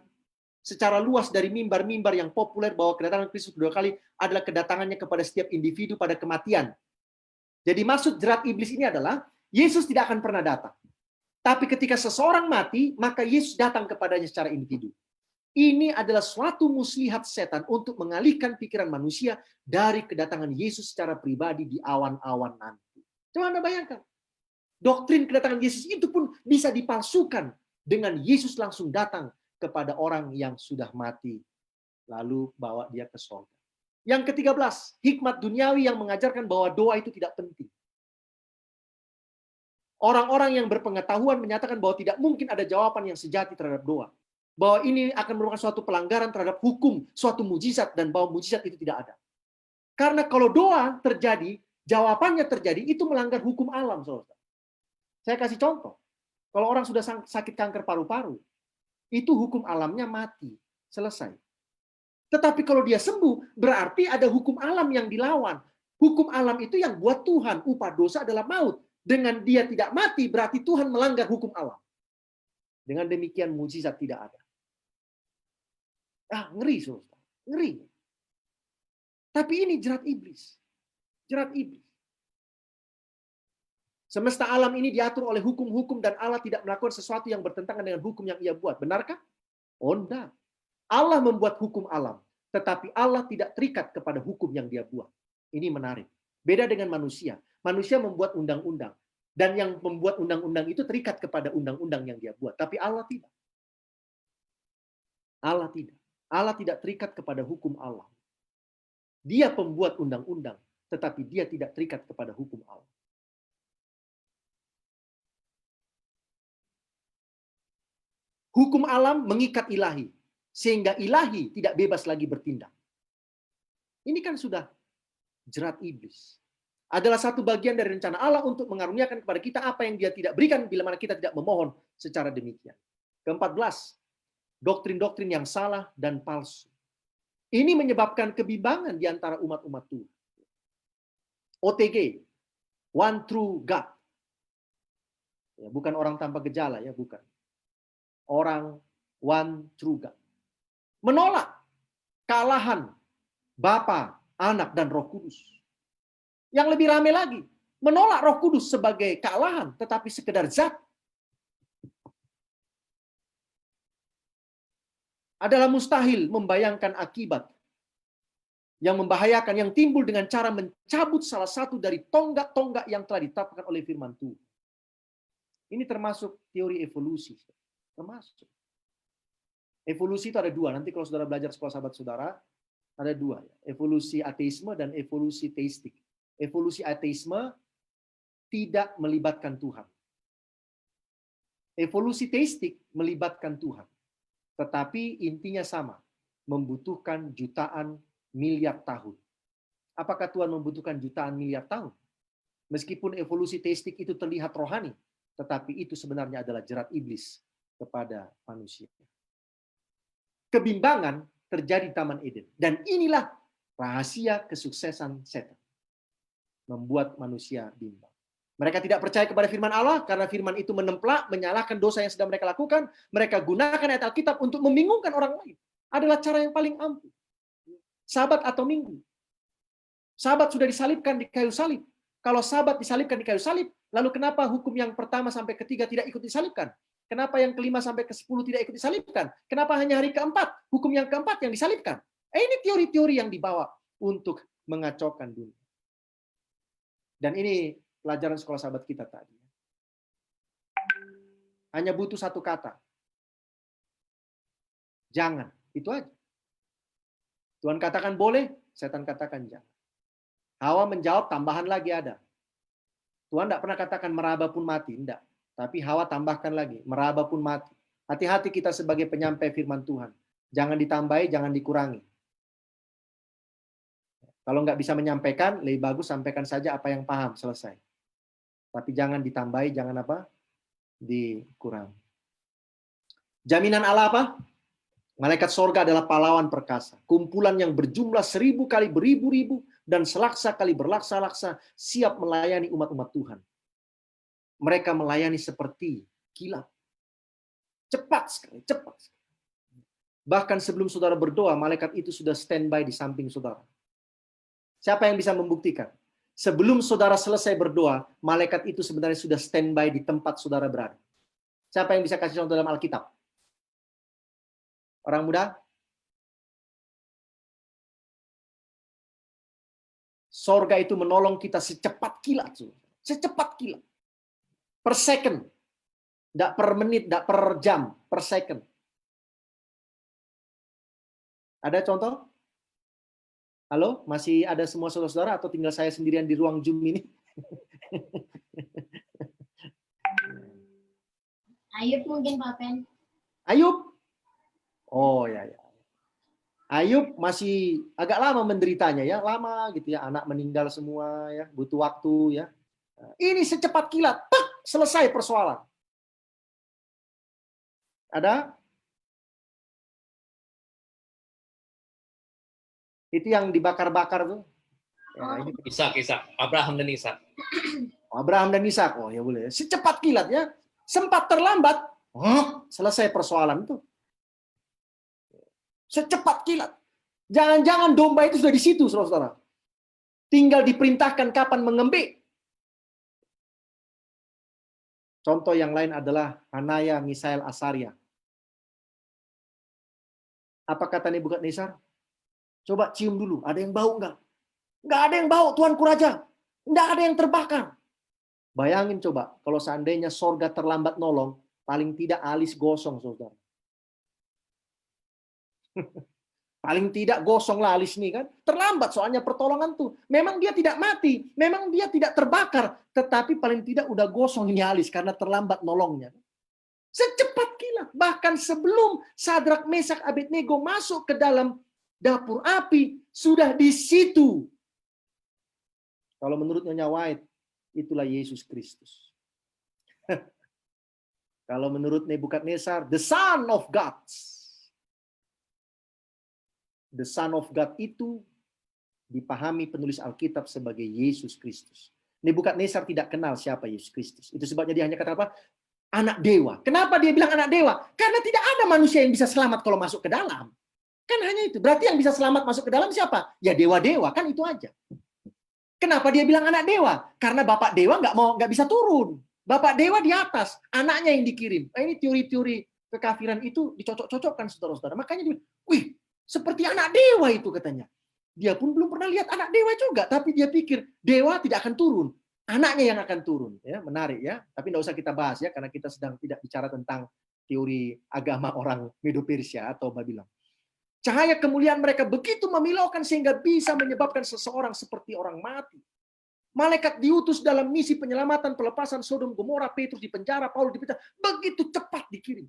Speaker 1: secara luas dari mimbar-mimbar yang populer bahwa kedatangan Kristus kedua kali adalah kedatangannya kepada setiap individu pada kematian. Jadi maksud jerat iblis ini adalah Yesus tidak akan pernah datang. Tapi ketika seseorang mati, maka Yesus datang kepadanya secara individu. Ini adalah suatu muslihat setan untuk mengalihkan pikiran manusia dari kedatangan Yesus secara pribadi di awan-awan nanti. Coba Anda bayangkan. Doktrin kedatangan Yesus itu pun bisa dipalsukan dengan Yesus langsung datang kepada orang yang sudah mati, lalu bawa dia ke surga. Yang ke-13, hikmat duniawi yang mengajarkan bahwa doa itu tidak penting. Orang-orang yang berpengetahuan menyatakan bahwa tidak mungkin ada jawaban yang sejati terhadap doa. Bahwa ini akan merupakan suatu pelanggaran terhadap hukum, suatu mujizat, dan bahwa mujizat itu tidak ada. Karena kalau doa terjadi, jawabannya terjadi, itu melanggar hukum alam, saudara. Saya kasih contoh. Kalau orang sudah sakit kanker paru-paru, itu hukum alamnya mati, selesai. Tetapi kalau dia sembuh, berarti ada hukum alam yang dilawan. Hukum alam itu yang buat Tuhan, upah dosa adalah maut. Dengan dia tidak mati, berarti Tuhan melanggar hukum alam. Dengan demikian mujizat tidak ada. Ngeri, saudara. Ngeri. Tapi ini jerat iblis. Jerat iblis. Semesta alam ini diatur oleh hukum-hukum dan Allah tidak melakukan sesuatu yang bertentangan dengan hukum yang ia buat. Benarkah? Oh, enggak. Allah membuat hukum alam, tetapi Allah tidak terikat kepada hukum yang dia buat. Ini menarik. Beda dengan manusia. Manusia membuat undang-undang. Dan yang membuat undang-undang itu terikat kepada undang-undang yang dia buat. Tapi Allah tidak. Allah tidak. Allah tidak terikat kepada hukum Allah. Dia pembuat undang-undang, tetapi dia tidak terikat kepada hukum Allah. Hukum alam mengikat ilahi, sehingga ilahi tidak bebas lagi bertindak. Ini kan sudah jerat iblis. Adalah satu bagian dari rencana Allah untuk mengaruniakan kepada kita apa yang dia tidak berikan bila mana kita tidak memohon secara demikian. Ke-14, doktrin-doktrin yang salah dan palsu. Ini menyebabkan kebimbangan di antara umat-umat Tuhan. OTG, One True God. Ya, bukan orang tanpa gejala, ya bukan. Orang One True God. Menolak kealahan Bapa, Anak, dan Roh Kudus. Yang lebih rame lagi, menolak Roh Kudus sebagai kealahan, tetapi sekedar zat. Adalah mustahil membayangkan akibat yang membahayakan yang timbul dengan cara mencabut salah satu dari tonggak-tonggak yang telah ditetapkan oleh firman Tuhan. Ini termasuk teori evolusi. Termasuk. Evolusi itu ada dua. Nanti kalau saudara belajar sekolah sahabat saudara, ada dua. Evolusi ateisme dan evolusi teistik. Evolusi ateisme tidak melibatkan Tuhan. Evolusi teistik melibatkan Tuhan. Tetapi intinya sama. Membutuhkan jutaan miliar tahun. Apakah Tuhan membutuhkan jutaan miliar tahun? Meskipun evolusi teistik itu terlihat rohani, tetapi itu sebenarnya adalah jerat iblis kepada manusia. Kebimbangan terjadi di Taman Eden. Dan inilah rahasia kesuksesan setan. Membuat manusia bimbang. Mereka tidak percaya kepada firman Allah karena firman itu menemplak, menyalahkan dosa yang sedang mereka lakukan. Mereka gunakan ayat Alkitab untuk membingungkan orang lain. Adalah cara yang paling ampuh. Sabat atau minggu. Sabat sudah disalibkan di kayu salib. Kalau sabat disalibkan di kayu salib, lalu kenapa hukum yang pertama sampai ketiga tidak ikut disalibkan? Kenapa yang kelima sampai ke-10 tidak ikut disalibkan? Kenapa hanya hari keempat, hukum yang keempat yang disalibkan? Ini teori-teori yang dibawa untuk mengacaukan dunia. Dan ini pelajaran sekolah sahabat kita tadi. Hanya butuh satu kata. Jangan. Itu aja. Tuhan katakan boleh, setan katakan jangan. Hawa menjawab, tambahan lagi ada. Tuhan tidak pernah katakan meraba pun mati, tidak. Tapi Hawa tambahkan lagi, meraba pun mati. Hati-hati kita sebagai penyampai firman Tuhan. Jangan ditambahi, jangan dikurangi. Kalau nggak bisa menyampaikan, lebih bagus sampaikan saja apa yang paham, selesai. Tapi jangan ditambahi, jangan apa? Dikurangi. Jaminan Allah apa? Malaikat sorga adalah pahlawan perkasa. Kumpulan yang berjumlah 1000 kali beribu-ribu dan selaksa kali berlaksa-laksa siap melayani umat-umat Tuhan. Mereka melayani seperti kilat. Cepat sekali, cepat. Bahkan sebelum saudara berdoa, malaikat itu sudah standby di samping saudara. Siapa yang bisa membuktikan? Sebelum saudara selesai berdoa, malaikat itu sebenarnya sudah standby di tempat saudara berada. Siapa yang bisa kasih contoh dalam Alkitab? Orang muda? Sorga itu menolong kita secepat kilat. Secepat kilat. Per second. Tidak per menit, tidak per jam. Per second. Ada contoh? Halo? Masih ada semua saudara-saudara atau tinggal saya sendirian di ruang Zoom ini?
Speaker 2: Ayub mungkin Pak Pen.
Speaker 1: Ayub? Oh ya. Ayub masih agak lama menderitanya ya, lama gitu ya, anak meninggal semua ya, butuh waktu ya. Ini secepat kilat, selesai persoalan. Ada? Itu yang dibakar-bakar tuh. Ya, ini.
Speaker 3: Ishak, Abraham dan Ishak.
Speaker 1: Abraham dan Ishak, oh ya boleh. Secepat kilat ya, sempat terlambat, selesai persoalan itu. Secepat kilat. Jangan-jangan domba itu sudah di situ, saudara-saudara. Tinggal diperintahkan kapan mengembik. Contoh yang lain adalah Hanaya, Misael, Asaria. Apa kata Nebukadnezar? Coba cium dulu, ada yang bau enggak? Enggak ada yang bau, Tuanku Raja. Enggak ada yang terbakar. Bayangin coba, kalau seandainya sorga terlambat nolong, paling tidak alis gosong, saudara. Paling tidak gosonglah alis ini kan. Terlambat soalnya pertolongan tuh. Memang dia tidak mati, memang dia tidak terbakar, tetapi paling tidak udah gosong ini alis karena terlambat nolongnya. Secepat kilat, bahkan sebelum Sadrak, Mesak, Abednego masuk ke dalam dapur api, sudah di situ. Kalau menurut Nyonya White, itulah Yesus Kristus. Kalau menurut Nebukadnezar, the Son of God. The Son of God itu dipahami penulis Alkitab sebagai Yesus Kristus. Nebukadnezar tidak kenal siapa Yesus Kristus. Itu sebabnya dia hanya kata apa? Anak dewa. Kenapa dia bilang anak dewa? Karena tidak ada manusia yang bisa selamat kalau masuk ke dalam. Kan hanya itu. Berarti yang bisa selamat masuk ke dalam siapa? Ya dewa-dewa, kan itu aja. Kenapa dia bilang anak dewa? Karena bapak dewa nggak bisa turun. Bapak dewa di atas, anaknya yang dikirim. Nah, ini teori-teori kekafiran itu dicocok-cocokkan saudara-saudara. Makanya dia, wih, seperti anak dewa itu katanya. Dia pun belum pernah lihat anak dewa juga, tapi dia pikir dewa tidak akan turun, anaknya yang akan turun. Ya, menarik ya. Tapi nggak usah kita bahas ya, karena kita sedang tidak bicara tentang teori agama orang Medo-Persia atau Babylon. Cahaya kemuliaan mereka begitu memilaukan sehingga bisa menyebabkan seseorang seperti orang mati. Malaikat diutus dalam misi penyelamatan pelepasan Sodom Gomora, Petrus di penjara, Paulus di penjara, begitu cepat dikirim.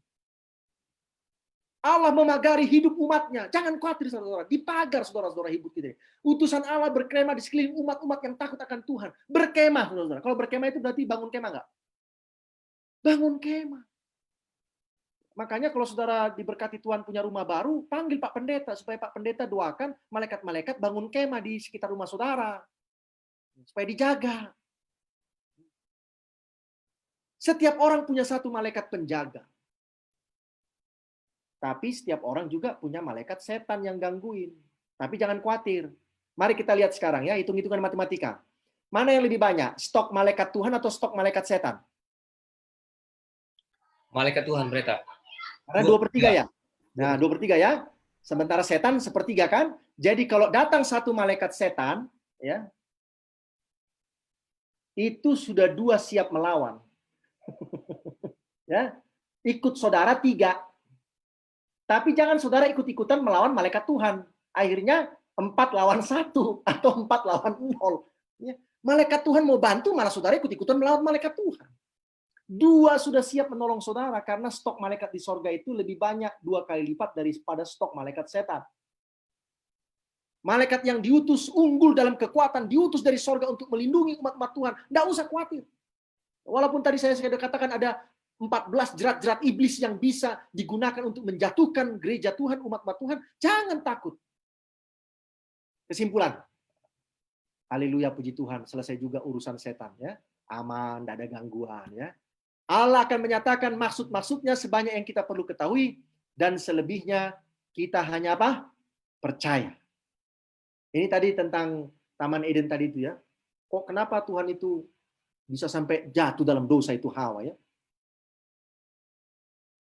Speaker 1: Allah memagari hidup umatnya. Jangan khawatir saudara-saudara, dipagar saudara-saudara hidup kita. Utusan Allah berkemah di sekeliling umat-umat yang takut akan Tuhan. Berkemah saudara-saudara. Kalau berkemah itu berarti bangun kemah enggak? Bangun kemah. Makanya kalau saudara diberkati Tuhan punya rumah baru, panggil Pak Pendeta supaya Pak Pendeta doakan malaikat-malaikat bangun kemah di sekitar rumah saudara. Supaya dijaga. Setiap orang punya satu malaikat penjaga. Tapi setiap orang juga punya malaikat setan yang gangguin. Tapi jangan khawatir. Mari kita lihat sekarang ya, hitung-hitungan matematika. Mana yang lebih banyak? Stok malaikat Tuhan atau stok malaikat setan?
Speaker 3: Malaikat Tuhan mereka.
Speaker 1: Karena 2/3 ya. Nah, 2/3 ya. Sementara setan 1/3 kan? Jadi kalau datang satu malaikat setan, ya, itu sudah 2 siap melawan. Ya, ikut saudara 3. Tapi jangan saudara ikut-ikutan melawan malaikat Tuhan. Akhirnya 4 lawan 1 atau 4 lawan 0. Ya. Malaikat Tuhan mau bantu, malah saudara ikut-ikutan melawan malaikat Tuhan. 2 sudah siap menolong saudara karena stok malaikat di sorga itu lebih banyak 2 kali lipat daripada stok malaikat setan. Malaikat yang diutus unggul dalam kekuatan, diutus dari sorga untuk melindungi umat-umat Tuhan. Nggak usah khawatir. Walaupun tadi saya sudah katakan ada 14 jerat-jerat iblis yang bisa digunakan untuk menjatuhkan gereja Tuhan, umat-umat Tuhan, jangan takut. Kesimpulan. Haleluya, puji Tuhan, selesai juga urusan setan ya. Aman, tidak ada gangguan ya. Allah akan menyatakan maksud-maksudnya sebanyak yang kita perlu ketahui, dan selebihnya kita hanya apa? Percaya. Ini tadi tentang Taman Eden tadi itu ya. Kok kenapa Tuhan itu bisa sampai jatuh dalam dosa itu Hawa ya?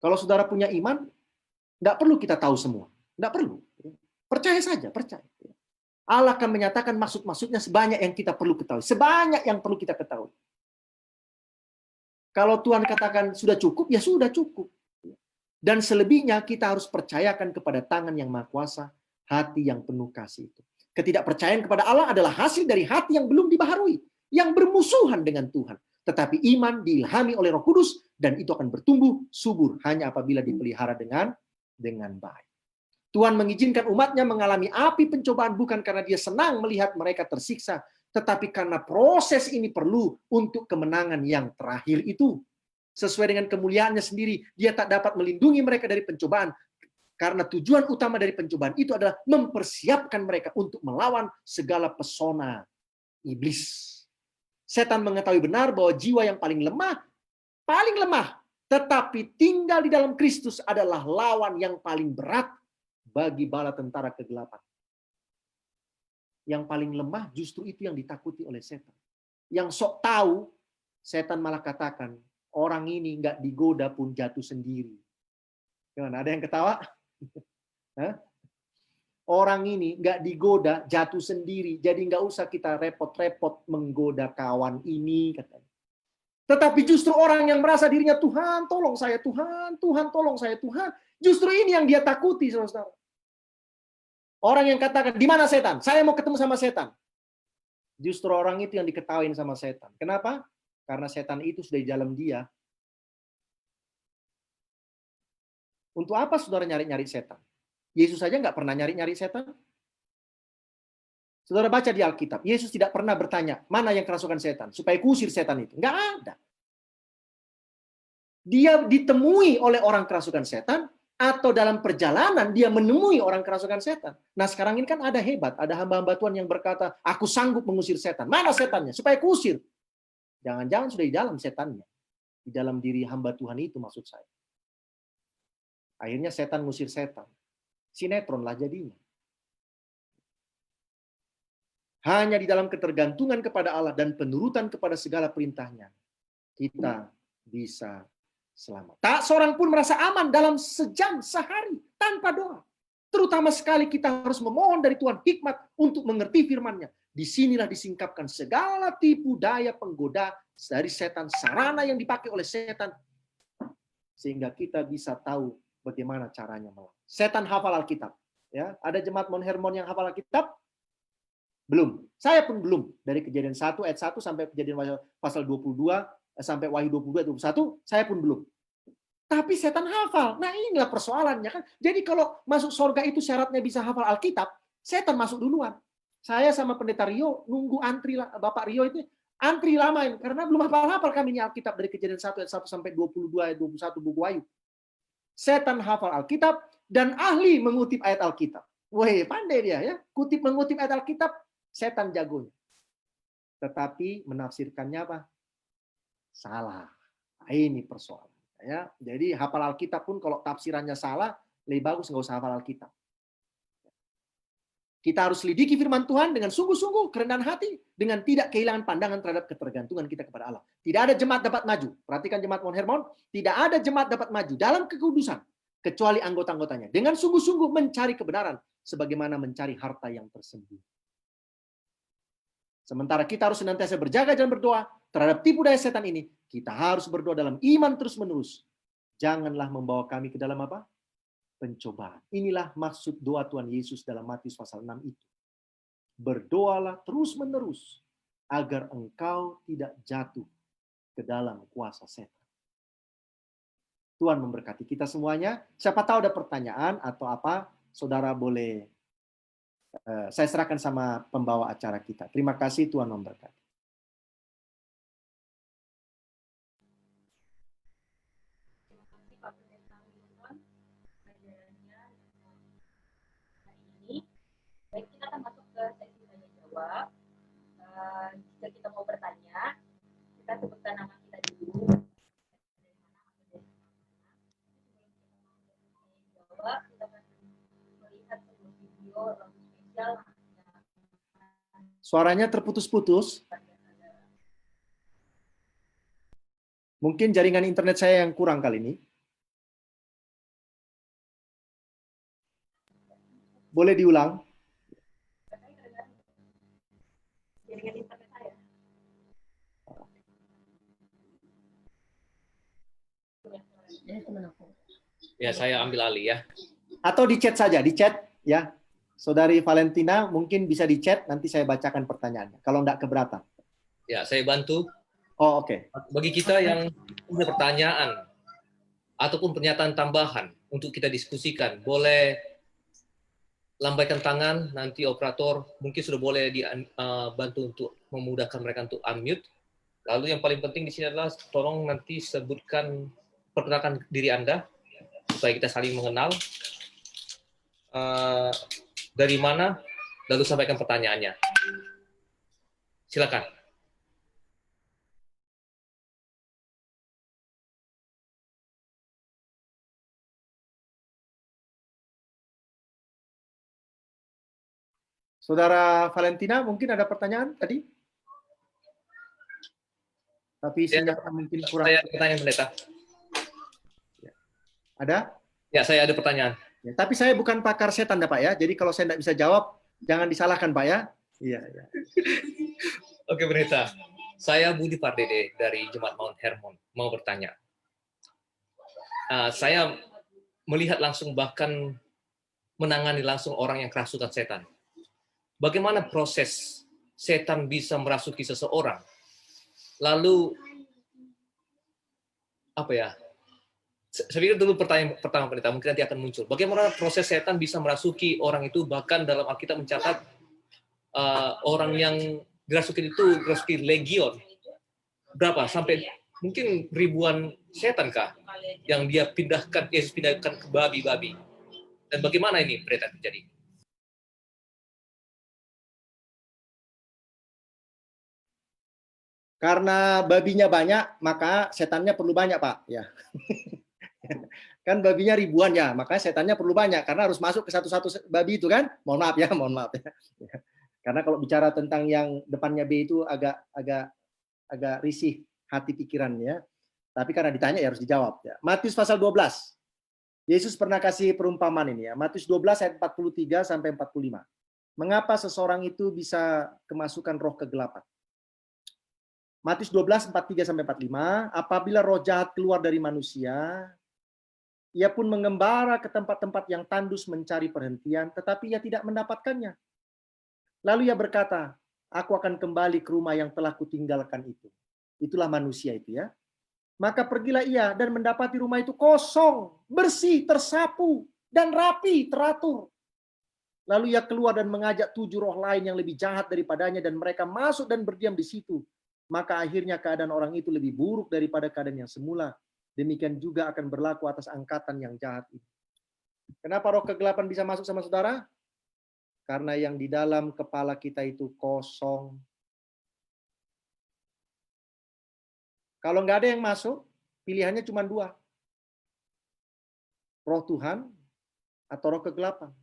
Speaker 1: Kalau saudara punya iman, nggak perlu kita tahu semua. Nggak perlu. Percaya saja, percaya. Allah akan menyatakan maksud-maksudnya sebanyak yang kita perlu ketahui. Sebanyak yang perlu kita ketahui. Kalau Tuhan katakan sudah cukup, ya sudah cukup. Dan selebihnya kita harus percayakan kepada tangan yang maha kuasa, hati yang penuh kasih itu. Ketidakpercayaan kepada Allah adalah hasil dari hati yang belum dibaharui, yang bermusuhan dengan Tuhan. Tetapi iman diilhami oleh Roh Kudus, dan itu akan bertumbuh subur hanya apabila dipelihara dengan baik. Tuhan mengizinkan umatnya mengalami api pencobaan bukan karena dia senang melihat mereka tersiksa, tetapi karena proses ini perlu untuk kemenangan yang terakhir itu. Sesuai dengan kemuliaannya sendiri, dia tak dapat melindungi mereka dari pencobaan, karena tujuan utama dari pencobaan itu adalah mempersiapkan mereka untuk melawan segala pesona iblis. Setan mengetahui benar bahwa jiwa yang paling lemah, tetapi tinggal di dalam Kristus adalah lawan yang paling berat bagi bala tentara kegelapan. Yang paling lemah justru itu yang ditakuti oleh setan. Yang sok tahu, setan malah katakan, orang ini nggak digoda pun jatuh sendiri. Gimana? Ada yang ketawa? Hah? Orang ini nggak digoda, jatuh sendiri. Jadi nggak usah kita repot-repot menggoda kawan ini, katanya. Tetapi justru orang yang merasa dirinya, Tuhan tolong saya, Tuhan tolong saya, Tuhan. Justru ini yang dia takuti, saudara. Orang yang katakan, di mana setan? Saya mau ketemu sama setan. Justru orang itu yang diketawain sama setan. Kenapa? Karena setan itu sudah di dalam dia. Untuk apa saudara nyari-nyari setan? Yesus saja nggak pernah nyari-nyari setan. Saudara baca di Alkitab, Yesus tidak pernah bertanya, mana yang kerasukan setan? Supaya kusir setan itu. Nggak ada. Dia ditemui oleh orang kerasukan setan, atau dalam perjalanan dia menemui orang kerasukan setan. Nah sekarang ini kan ada hebat, ada hamba-hamba Tuhan yang berkata, aku sanggup mengusir setan. Mana setannya? Supaya kusir. Jangan-jangan sudah di dalam setannya. Di dalam diri hamba Tuhan itu maksud saya. Akhirnya setan ngusir setan. Sinetron lah jadinya. Hanya di dalam ketergantungan kepada Allah dan penurutan kepada segala perintahnya, kita bisa selamat. Tak seorang pun merasa aman dalam sejam, sehari, tanpa doa. Terutama sekali kita harus memohon dari Tuhan hikmat untuk mengerti firman-Nya. Disinilah disingkapkan segala tipu daya penggoda dari setan, sarana yang dipakai oleh setan, sehingga kita bisa tahu bagaimana caranya melawan. Setan hafal Alkitab. Ya, ada jemaat Mount Hermon yang hafal Alkitab? Belum. Saya pun belum. Dari Kejadian 1 ayat 1 sampai Kejadian pasal 22 sampai Wahyu 22 ayat 21, saya pun belum. Tapi setan hafal. Nah, inilah persoalannya kan. Jadi kalau masuk surga itu syaratnya bisa hafal Alkitab, setan masuk duluan. Saya sama pendeta Rio nunggu antri, Bapak Rio itu antri lama karena belum hafal-hafal kami ini Alkitab dari Kejadian 1 ayat 1 sampai 22 ayat 21 buku Wahyu. Setan hafal Alkitab dan ahli mengutip ayat Alkitab. Wah, pandai dia ya. Mengutip ayat Alkitab, setan jagonya. Tetapi menafsirkannya apa? Salah. Nah, ini persoalan. Ya, jadi hafal Alkitab pun kalau tafsirannya salah, lebih bagus nggak usah hafal Alkitab. Kita harus lidiki firman Tuhan dengan sungguh-sungguh, kerendahan hati, dengan tidak kehilangan pandangan terhadap ketergantungan kita kepada Allah. Tidak ada jemaat dapat maju. Perhatikan jemaat Mount Hermon, tidak ada jemaat dapat maju dalam kekudusan, kecuali anggota-anggotanya. Dengan sungguh-sungguh mencari kebenaran, sebagaimana mencari harta yang tersembunyi. Sementara kita harus senantiasa berjaga dan berdoa terhadap tipu daya setan ini, kita harus berdoa dalam iman terus-menerus. Janganlah membawa kami ke dalam apa? Pencobaan. Inilah maksud doa Tuhan Yesus dalam Matius pasal 6 itu. Berdoalah terus-menerus agar engkau tidak jatuh ke dalam kuasa setan. Tuhan memberkati kita semuanya. Siapa tahu ada pertanyaan atau apa, saudara boleh saya serahkan sama pembawa acara kita. Terima kasih, Tuhan memberkati.
Speaker 4: Baik, kita akan masuk ke sesi tanya jawab. Jika kita mau bertanya, kita sebutkan nama kita dulu. Jawab, kita akan melihat sebuah video lagu spesial.
Speaker 1: Suaranya terputus-putus. Mungkin jaringan internet saya yang kurang kali ini. Boleh diulang?
Speaker 4: Jaringan internet saya.
Speaker 3: Ya, saya ambil alih ya.
Speaker 1: Atau di chat saja, di chat ya. Saudari Valentina mungkin bisa di chat, nanti saya bacakan pertanyaannya. Kalau enggak keberatan.
Speaker 3: Ya, saya bantu.
Speaker 1: Oh, oke.
Speaker 3: Bagi kita yang punya pertanyaan ataupun pernyataan tambahan untuk kita diskusikan, boleh lambaikan tangan, nanti operator mungkin sudah boleh dibantu untuk memudahkan mereka untuk unmute. Lalu yang paling penting di sini adalah tolong nanti sebutkan, perkenalkan diri Anda supaya kita saling mengenal. Dari mana, lalu sampaikan pertanyaannya. Silakan.
Speaker 1: Saudara Valentina, mungkin ada pertanyaan tadi? Tapi sinyalnya mungkin kurang.
Speaker 3: Saya ada pertanyaan, pendeta.
Speaker 1: Ada?
Speaker 3: Ya, saya ada pertanyaan.
Speaker 1: Ya, tapi saya bukan pakar setan, Pak ya. Jadi kalau saya tidak bisa jawab, jangan disalahkan, Pak ya. Iya. Ya.
Speaker 3: Oke, pendeta. Saya Budi Pardede dari Jemaat Mount Hermon. Mau bertanya. Saya melihat langsung, bahkan menangani langsung orang yang kerasukan setan. Bagaimana proses setan bisa merasuki seseorang? Lalu, apa ya? Saya pikir dulu pertanyaan pertama, pendeta, mungkin nanti akan muncul. Bagaimana proses setan bisa merasuki orang itu? Bahkan dalam Alkitab mencatat orang yang dirasuki itu dirasuki legion. Berapa? Sampai mungkin ribuan setan kah yang dia pindahkan, Yesus pindahkan ke babi-babi. Dan bagaimana ini pendeta terjadi?
Speaker 1: Karena babinya banyak, maka setannya perlu banyak, Pak. Ya. Kan babinya ribuan ya, makanya setannya perlu banyak karena harus masuk ke satu-satu babi itu kan. Mohon maaf ya, mohon maaf ya. Karena kalau bicara tentang yang depannya B itu agak risih hati pikirannya. Tapi karena ditanya ya harus dijawab ya. Matius pasal 12. Yesus pernah kasih perumpamaan ini ya. Matius 12 ayat 43 sampai 45. Mengapa seseorang itu bisa kemasukan roh kegelapan? Matius 12 43 sampai 45, apabila roh jahat keluar dari manusia, ia pun mengembara ke tempat-tempat yang tandus mencari perhentian, tetapi ia tidak mendapatkannya. Lalu ia berkata, aku akan kembali ke rumah yang telah kutinggalkan itu. Itulah manusia itu ya. Maka pergilah ia dan mendapati rumah itu kosong, bersih, tersapu, dan rapi, teratur. Lalu ia keluar dan mengajak 7 roh lain yang lebih jahat daripadanya, dan mereka masuk dan berdiam di situ. Maka akhirnya keadaan orang itu lebih buruk daripada keadaan yang semula. Demikian juga akan berlaku atas angkatan yang jahat itu. Kenapa roh kegelapan bisa masuk sama saudara? Karena yang di dalam kepala kita itu kosong. Kalau nggak ada yang masuk, pilihannya cuma 2. Roh Tuhan atau roh kegelapan.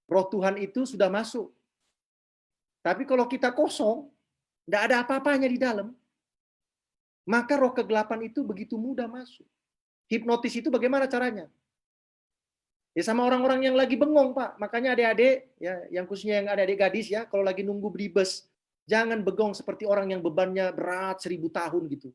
Speaker 1: Roh Tuhan itu sudah masuk. Tapi kalau kita kosong, nggak ada apa-apanya di dalam, maka roh kegelapan itu begitu mudah masuk. Hipnotis itu bagaimana caranya? Ya sama orang-orang yang lagi bengong, Pak. Makanya adik-adik, ya, yang khususnya yang adik-adik gadis ya, kalau lagi nunggu di bus, jangan bengong seperti orang yang bebannya berat 1000 tahun gitu.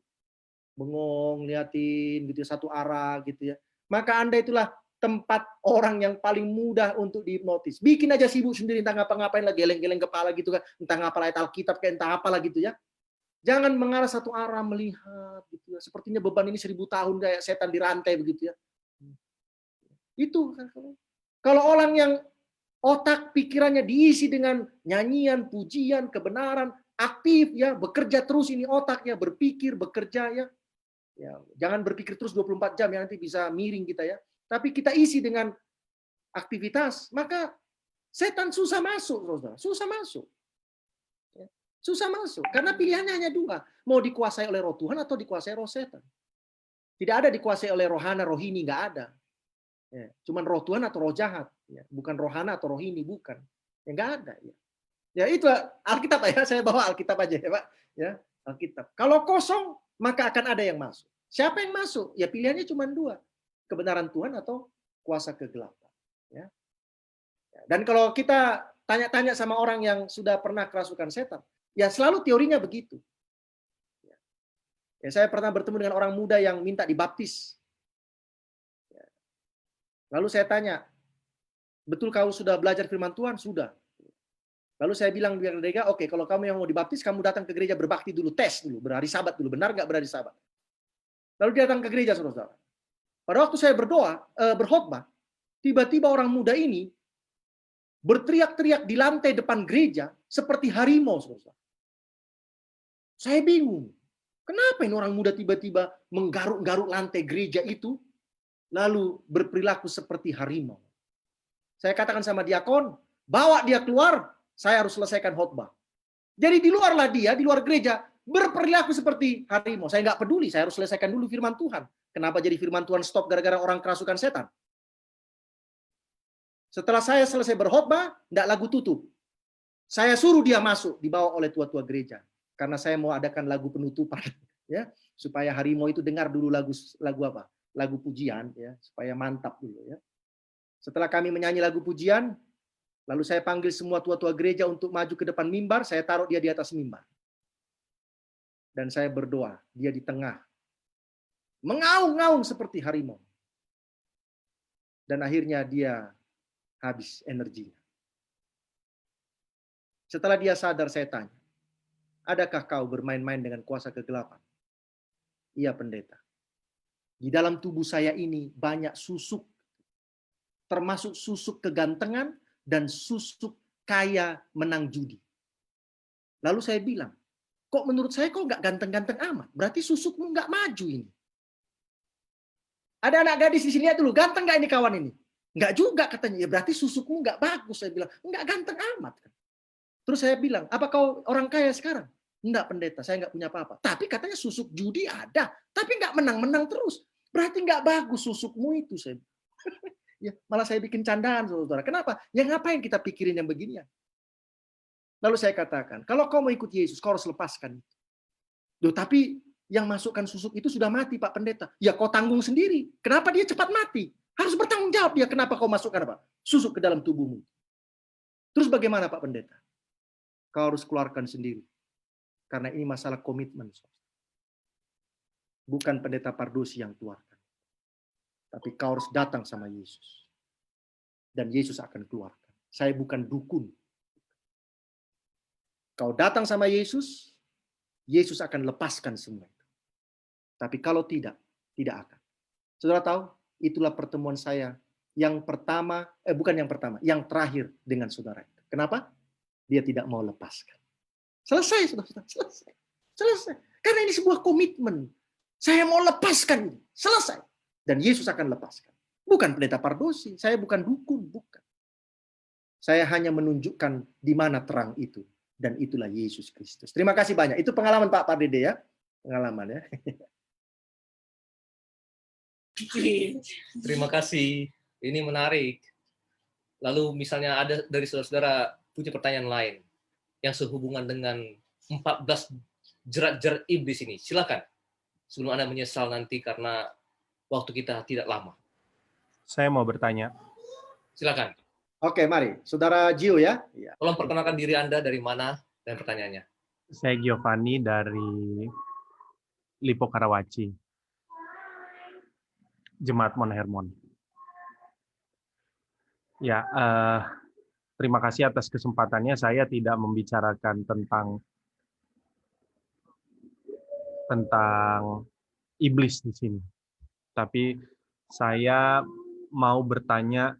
Speaker 1: Bengong, liatin gitu satu arah gitu ya. Maka Anda itulah tempat orang yang paling mudah untuk dihipnotis. Bikin aja sibuk sendiri, entah ngapa-ngapain lah, geleng-geleng kepala gitu kan, entah ngapal ayat Alkitab kayak entah apalah gitu ya. Jangan mengarah satu arah melihat gitu ya. Sepertinya beban ini 1000 tahun kayak setan dirantai begitu ya. Itu kan kalau orang yang otak pikirannya diisi dengan nyanyian, pujian, kebenaran, aktif ya, bekerja terus ini otaknya, berpikir, bekerja ya. Ya, jangan berpikir terus 24 jam ya, nanti bisa miring kita ya. Tapi kita isi dengan aktivitas, maka setan susah masuk, Saudara. Susah masuk. Ya. Susah masuk karena pilihannya hanya 2, mau dikuasai oleh roh Tuhan atau dikuasai roh setan. Tidak ada dikuasai oleh rohana, rohini, nggak ada. Ya, cuman roh Tuhan atau roh jahat, ya, bukan rohana atau rohini, bukan. Ya nggak ada. Ya. Ya itu Alkitab ya, saya bawa Alkitab aja ya Pak. Ya, Alkitab. Kalau kosong, maka akan ada yang masuk. Siapa yang masuk? Ya pilihannya cuma 2, kebenaran Tuhan atau kuasa kegelapan. Ya. Dan kalau kita tanya-tanya sama orang yang sudah pernah kerasukan setan, ya selalu teorinya begitu. Ya, saya pernah bertemu dengan orang muda yang minta dibaptis. Lalu saya tanya, betul kau sudah belajar firman Tuhan? Sudah. Lalu saya bilang di gereja, oke, kalau kamu yang mau dibaptis, kamu datang ke gereja berbakti dulu, tes dulu, berhari Sabat dulu, benar nggak berhari Sabat? Lalu dia datang ke gereja, saudara. Pada waktu saya berkhotbah, tiba-tiba orang muda ini berteriak-teriak di lantai depan gereja seperti harimau, saudara. Saya bingung, kenapa ini orang muda tiba-tiba menggaruk-garuk lantai gereja itu, lalu berperilaku seperti harimau. Saya katakan sama diakon, bawa dia keluar, saya harus selesaikan khotbah. Jadi di luarlah dia, di luar gereja, berperilaku seperti harimau. Saya nggak peduli, saya harus selesaikan dulu firman Tuhan. Kenapa jadi firman Tuhan stop gara-gara orang kerasukan setan? Setelah saya selesai berkhotbah, nggak lagu tutup. Saya suruh dia masuk, dibawa oleh tua-tua gereja. Karena saya mau adakan lagu penutupan. Ya, supaya harimau itu dengar dulu lagu apa? Lagu pujian ya, supaya mantap dulu ya. Setelah kami menyanyi lagu pujian, lalu saya panggil semua tua-tua gereja untuk maju ke depan mimbar, saya taruh dia di atas mimbar. Dan saya berdoa, dia di tengah. Mengaung-ngaung seperti harimau. Dan akhirnya dia habis energinya. Setelah dia sadar, saya tanya, adakah kau bermain-main dengan kuasa kegelapan? Iya, pendeta. Di dalam tubuh saya ini banyak susuk, termasuk susuk kegantengan dan susuk kaya menang judi. Lalu saya bilang, kok menurut saya kok nggak ganteng-ganteng amat? Berarti susukmu nggak maju ini. Ada anak gadis di sini, lihat dulu, ganteng nggak ini kawan ini? Nggak juga katanya, ya berarti susukmu nggak bagus. Saya bilang, nggak ganteng amat. Terus saya bilang, apa kau orang kaya sekarang? Enggak pendeta, saya nggak punya apa-apa. Tapi katanya susuk judi ada, tapi nggak menang-menang terus. Berarti nggak bagus susukmu itu. Ya, malah saya bikin candaan, saudara. Kenapa? Ya ngapain kita pikirin yang beginian? Lalu saya katakan, kalau kau mau ikut Yesus, kau harus lepaskan. Loh, tapi yang masukkan susuk itu sudah mati, Pak Pendeta. Ya kau tanggung sendiri. Kenapa dia cepat mati? Harus bertanggung jawab dia. Kenapa kau masukkan apa? Susuk ke dalam tubuhmu. Terus bagaimana Pak Pendeta? Kau harus keluarkan sendiri. Karena ini masalah komitmen. Bukan Pendeta Pardosi yang keluarkan. Tapi kau harus datang sama Yesus. Dan Yesus akan keluarkan. Saya bukan dukun. Kau datang sama Yesus, Yesus akan lepaskan semua itu. Tapi kalau tidak, tidak akan. Saudara tahu, itulah pertemuan saya yang pertama, bukan yang pertama, yang terakhir dengan saudara itu. Kenapa? Dia tidak mau lepaskan. Selesai, saudara. Selesai. Selesai. Karena ini sebuah komitmen. Saya mau lepaskan ini. Selesai. Dan Yesus akan lepaskan. Bukan Pendeta Pardosi. Saya bukan dukun. Bukan. Saya hanya menunjukkan di mana terang itu. Dan itulah Yesus Kristus. Terima kasih banyak. Itu pengalaman Pak Pardede ya. Pengalaman ya.
Speaker 3: Terima kasih. Ini menarik. Lalu misalnya ada dari saudara-saudara punya pertanyaan lain yang sehubungan dengan 14 jerat-jerat iblis ini. Silakan. Sebelum Anda menyesal nanti karena waktu kita tidak lama.
Speaker 5: Saya mau bertanya.
Speaker 3: Silakan.
Speaker 1: Oke, mari. Saudara Gio ya.
Speaker 3: Tolong perkenalkan diri Anda dari mana dan pertanyaannya.
Speaker 5: Saya Giovanni dari Lipo Karawaci, Jemaat Mount Hermon. Ya, terima kasih atas kesempatannya. Saya tidak membicarakan tentang iblis di sini, tapi saya mau bertanya,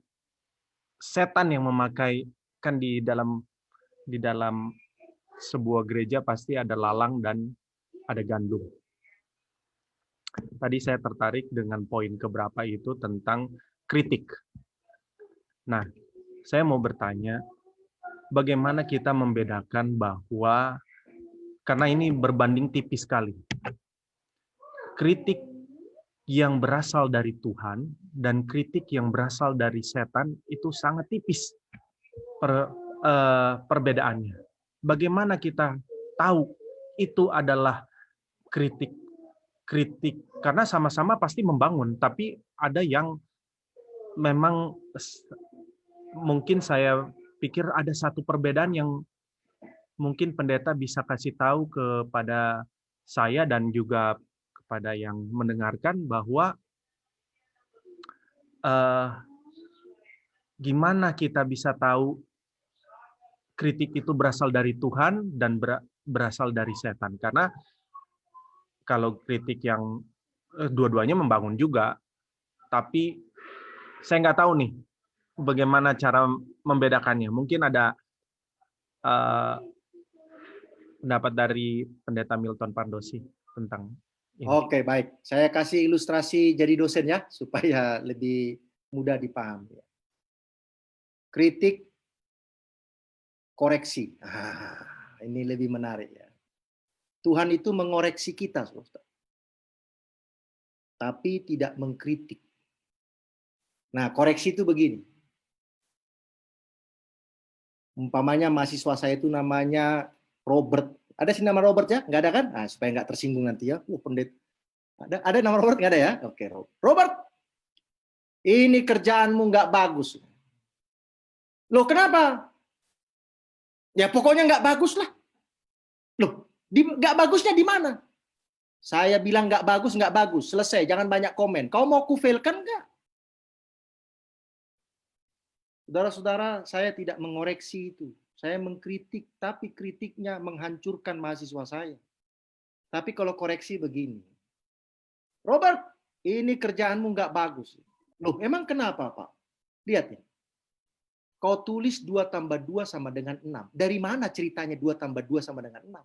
Speaker 5: setan yang memakai, kan di dalam sebuah gereja pasti ada lalang dan ada gandum. Tadi saya tertarik dengan poin keberapa itu tentang kritik. Nah, saya mau bertanya, bagaimana kita membedakan bahwa, karena ini berbanding tipis sekali, kritik yang berasal dari Tuhan dan kritik yang berasal dari setan itu sangat tipis perbedaannya. Bagaimana kita tahu itu adalah kritik karena sama-sama pasti membangun, tapi ada yang memang mungkin saya pikir ada satu perbedaan yang mungkin pendeta bisa kasih tahu kepada saya dan juga kepada yang mendengarkan bahwa gimana kita bisa tahu kritik itu berasal dari Tuhan dan berasal dari setan. Karena kalau kritik yang dua-duanya membangun juga, tapi saya nggak tahu nih bagaimana cara membedakannya. Mungkin ada pendapat dari Pendeta Milton Pardosi tentang ini.
Speaker 1: Oke, baik. Saya kasih ilustrasi jadi dosen ya, supaya lebih mudah dipahami. Kritik, koreksi. Ini lebih menarik ya. Tuhan itu mengoreksi kita, saudara, tapi tidak mengkritik. Nah, koreksi itu begini. Umpamanya mahasiswa saya itu namanya Robert. Ada sih nama Robert ya? Nggak ada kan? Nah, supaya nggak tersinggung nanti ya. Pendeta. Ada nama Robert? Nggak ada ya? Oke, Robert. Ini kerjaanmu nggak bagus. Loh, kenapa? Ya pokoknya nggak bagus lah. Loh, nggak bagusnya di mana? Saya bilang nggak bagus, selesai. Jangan banyak komen. Kau mau kufailkan nggak? Saudara-saudara, saya tidak mengoreksi itu. Saya mengkritik, tapi kritiknya menghancurkan mahasiswa saya. Tapi kalau koreksi begini, Robert, ini kerjaanmu nggak bagus. Loh, emang kenapa, Pak? Lihat ya. Kau tulis 2 tambah 2 sama dengan 6. Dari mana ceritanya 2 tambah 2 sama dengan 6?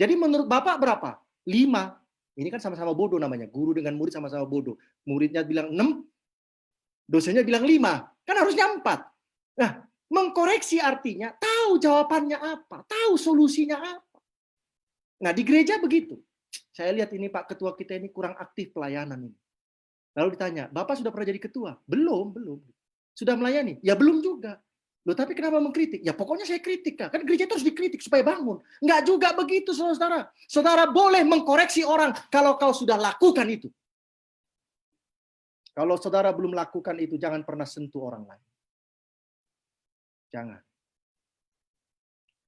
Speaker 1: Jadi menurut Bapak berapa? 5. Ini kan sama-sama bodoh namanya. Guru dengan murid sama-sama bodoh. Muridnya bilang 6, dosennya bilang 5. Kan harusnya 4. Nah, mengkoreksi artinya tahu jawabannya apa, tahu solusinya apa. Nah, di gereja begitu. Saya lihat ini Pak Ketua kita ini kurang aktif pelayanan ini. Lalu ditanya, Bapak sudah pernah jadi ketua? Belum, belum. Sudah melayani? Ya belum juga. Loh, tapi kenapa mengkritik? Ya pokoknya saya kritik. Kan gereja itu harus dikritik supaya bangun. Enggak juga begitu, saudara. Saudara boleh mengkoreksi orang kalau kau sudah lakukan itu. Kalau saudara belum lakukan itu, jangan pernah sentuh orang lain. Jangan.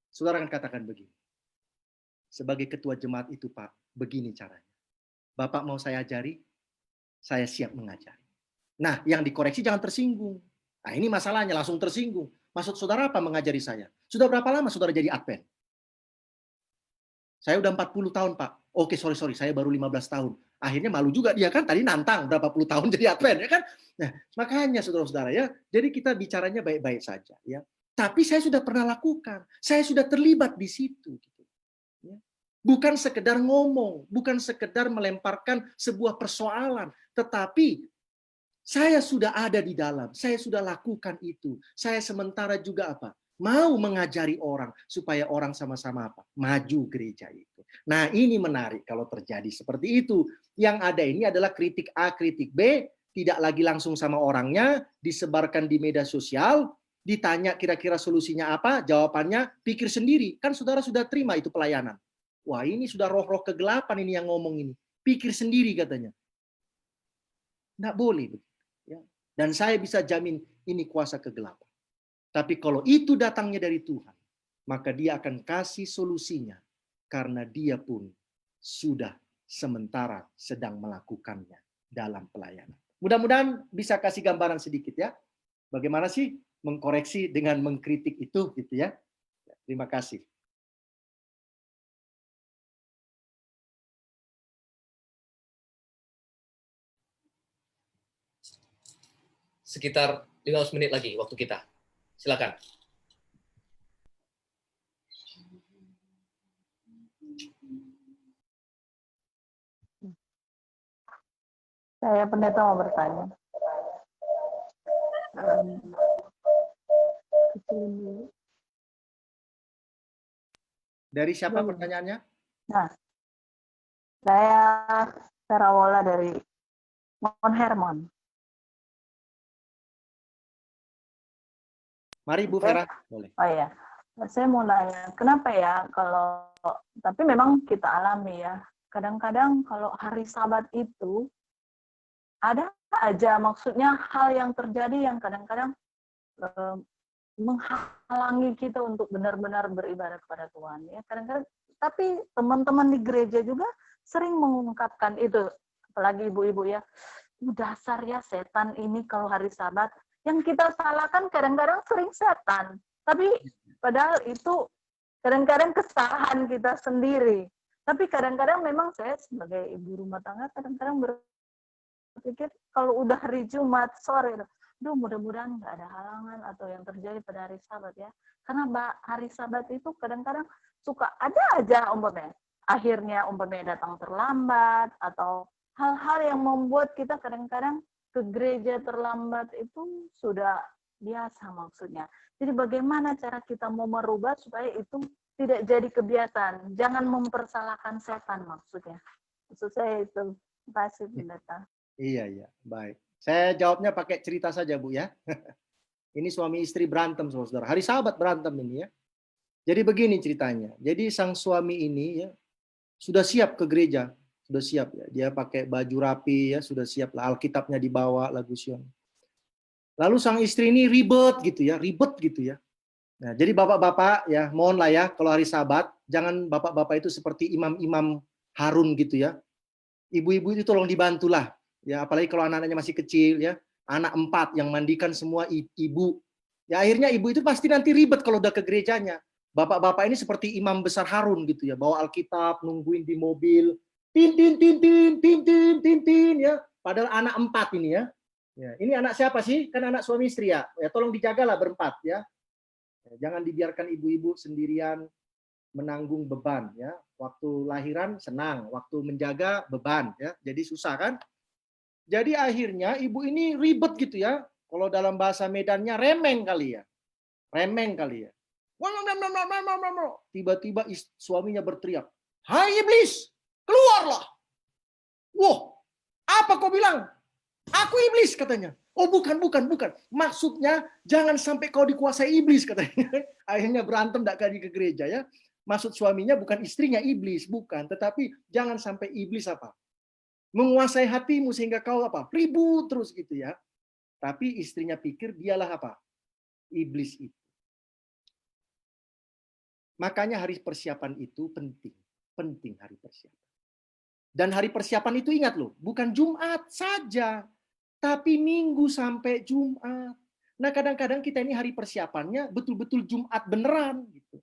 Speaker 1: Saudara akan katakan begini. Sebagai ketua jemaat itu, Pak, begini caranya. Bapak mau saya ajari, saya siap mengajari. Nah, yang dikoreksi jangan tersinggung. Nah, ini masalahnya, langsung tersinggung. Maksud saudara apa mengajari saya? Sudah berapa lama saudara jadi Advent? Saya udah 40 tahun, Pak. Oke, sorry, saya baru 15 tahun. Akhirnya malu juga dia kan, tadi nantang berapa puluh tahun jadi Advent, ya kan? Nah, makanya saudara-saudara ya, jadi kita bicaranya baik-baik saja. Ya. Tapi saya sudah pernah lakukan, saya sudah terlibat di situ. Gitu. Ya. Bukan sekedar ngomong, bukan sekedar melemparkan sebuah persoalan, tetapi saya sudah ada di dalam, saya sudah lakukan itu. Saya sementara juga apa? Mau mengajari orang supaya orang sama-sama apa? Maju gereja itu. Nah, ini menarik kalau terjadi seperti itu. Yang ada ini adalah kritik A, kritik B, tidak lagi langsung sama orangnya, disebarkan di media sosial, ditanya kira-kira solusinya apa, jawabannya pikir sendiri. Kan saudara sudah terima itu pelayanan. Wah, ini sudah roh-roh kegelapan ini yang ngomong ini. Pikir sendiri katanya. Nggak boleh. Ya. Dan saya bisa jamin ini kuasa kegelapan. Tapi kalau itu datangnya dari Tuhan, maka dia akan kasih solusinya. Karena dia pun sudah sementara sedang melakukannya dalam pelayanan. Mudah-mudahan bisa kasih gambaran sedikit ya. Bagaimana sih mengkoreksi dengan mengkritik itu gitu ya. Terima kasih.
Speaker 3: Sekitar 15 menit lagi waktu kita. Silakan.
Speaker 6: Saya pendeta mau bertanya. Kecilin dulu.
Speaker 1: Dari siapa pertanyaannya?
Speaker 6: Nah, saya Terawola dari Mount Hermon.
Speaker 1: Mari Bu Vera, boleh.
Speaker 6: Oh iya, saya mau nanya, kenapa ya kalau, tapi memang kita alami ya, kadang-kadang kalau hari Sabat itu, ada aja maksudnya hal yang terjadi yang kadang-kadang menghalangi kita untuk benar-benar beribadah kepada Tuhan. Ya, kadang-kadang, tapi teman-teman di gereja juga sering mengungkapkan itu, apalagi ibu-ibu ya, dasar ya setan ini kalau hari Sabat. Yang kita salahkan kadang-kadang sering setan. Tapi padahal itu kadang-kadang kesalahan kita sendiri. Tapi kadang-kadang memang saya sebagai ibu rumah tangga kadang-kadang berpikir kalau udah hari Jumat sore, mudah-mudahan nggak ada halangan atau yang terjadi pada hari Sabat ya. Karena hari Sabat itu kadang-kadang suka ada aja umpamanya. Akhirnya umpamanya datang terlambat atau hal-hal yang membuat kita kadang-kadang ke gereja terlambat itu sudah biasa maksudnya. Jadi bagaimana cara kita mau merubah supaya itu tidak jadi kebiasaan. Jangan mempersalahkan setan maksudnya. Maksud saya itu. Terima kasih pendeta.
Speaker 1: Iya, baik. Saya jawabnya pakai cerita saja Bu ya. Ini suami istri berantem saudara. Hari Sabat berantem ini ya. Jadi begini ceritanya. Jadi sang suami ini ya sudah siap ke gereja. Sudah siap ya, dia pakai baju rapi ya, sudah siap lah, Alkitabnya dibawa, lagu Sion. Lalu sang istri ini ribet gitu ya. Nah, jadi bapak-bapak ya, mohonlah ya kalau hari Sabat jangan bapak-bapak itu seperti imam-imam Harun gitu ya. Ibu-ibu itu tolong dibantulah ya, apalagi kalau anak-anaknya masih kecil ya, anak 4 yang mandikan semua ibu. Ya akhirnya ibu itu pasti nanti ribet kalau udah ke gerejanya. Bapak-bapak ini seperti imam besar Harun gitu ya, bawa Alkitab, nungguin di mobil. Tin ya. Padahal anak 4 ini ya. Ya, ini anak siapa sih? Kan anak suami istri ya. Ya tolong dijagalah berempat ya. Jangan dibiarkan ibu-ibu sendirian menanggung beban ya. Waktu lahiran senang, waktu menjaga beban ya. Jadi susah kan? Jadi akhirnya ibu ini ribet gitu ya. Kalau dalam bahasa Medannya remeng kali ya. Tiba-tiba suaminya berteriak, "Hai iblis! Keluarlah!" Wah, apa kau bilang? Aku iblis katanya. Oh bukan. Maksudnya jangan sampai kau dikuasai iblis katanya. Akhirnya berantem tidak jadi ke gereja ya. Maksud suaminya bukan istrinya iblis, bukan. Tetapi jangan sampai iblis apa? Menguasai hatimu sehingga kau apa? Ribut terus gitu ya. Tapi istrinya pikir dialah apa? Iblis itu. Makanya hari persiapan itu penting. Penting hari persiapan. Dan hari persiapan itu ingat loh, bukan Jumat saja. Tapi Minggu sampai Jumat. Nah kadang-kadang kita ini hari persiapannya betul-betul Jumat beneran. Gitu.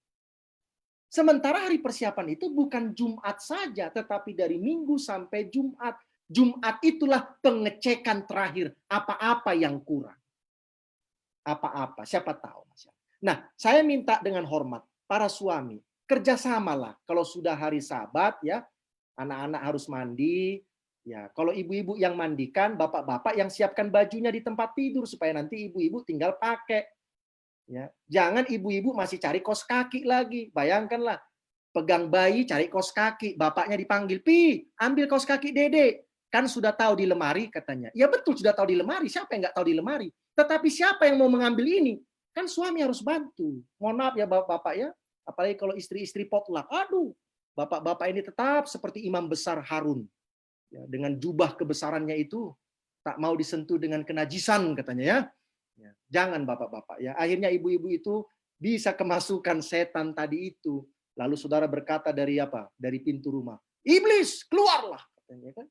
Speaker 1: Sementara hari persiapan itu bukan Jumat saja, tetapi dari Minggu sampai Jumat. Jumat itulah pengecekan terakhir. Apa-apa yang kurang. Apa-apa, siapa tahu. Nah saya minta dengan hormat, para suami, kerjasamalah. Kalau sudah hari Sabat ya, anak-anak harus mandi. Ya, kalau ibu-ibu yang mandikan, bapak-bapak yang siapkan bajunya di tempat tidur supaya nanti ibu-ibu tinggal pakai. Ya, jangan ibu-ibu masih cari kaos kaki lagi. Bayangkanlah, pegang bayi cari kaos kaki, bapaknya dipanggil, "Pi, ambil kaos kaki Dede." Kan sudah tahu di lemari katanya. Ya betul sudah tahu di lemari, siapa yang nggak tahu di lemari? Tetapi siapa yang mau mengambil ini? Kan suami harus bantu. Mohon maaf ya bapak-bapak ya, apalagi kalau istri-istri potluck. Aduh, bapak-bapak ini tetap seperti imam besar Harun. Ya, dengan jubah kebesarannya itu tak mau disentuh dengan kenajisan katanya ya. Ya, jangan bapak-bapak ya. Akhirnya ibu-ibu itu bisa kemasukan setan tadi itu. Lalu saudara berkata dari apa? Dari pintu rumah, "Iblis, keluarlah." Katanya kan.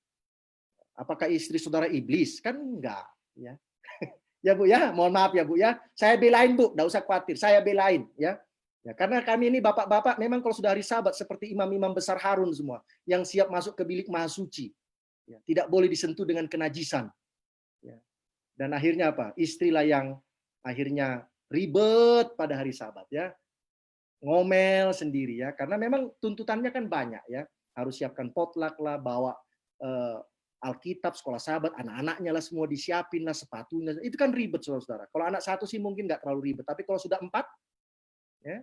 Speaker 1: Apakah istri saudara iblis? Kan enggak ya. Ya Bu ya, mohon maaf ya Bu ya. Saya belain Bu, enggak usah khawatir. Saya belain ya. Ya, karena kami ini bapak-bapak memang kalau sudah hari Sabat seperti imam-imam besar Harun semua yang siap masuk ke bilik maha suci. Ya, tidak boleh disentuh dengan kenajisan. Ya. Dan akhirnya apa? Istrilah yang akhirnya ribet pada hari Sabat ya. Ngomel sendiri ya, karena memang tuntutannya kan banyak ya. Harus siapkan potluck lah, bawa Alkitab, sekolah Sabat, anak-anaknya lah semua disiapin lah, sepatunya. Itu kan ribet saudara-saudara. Kalau anak satu sih mungkin nggak terlalu ribet, tapi kalau sudah 4, ya,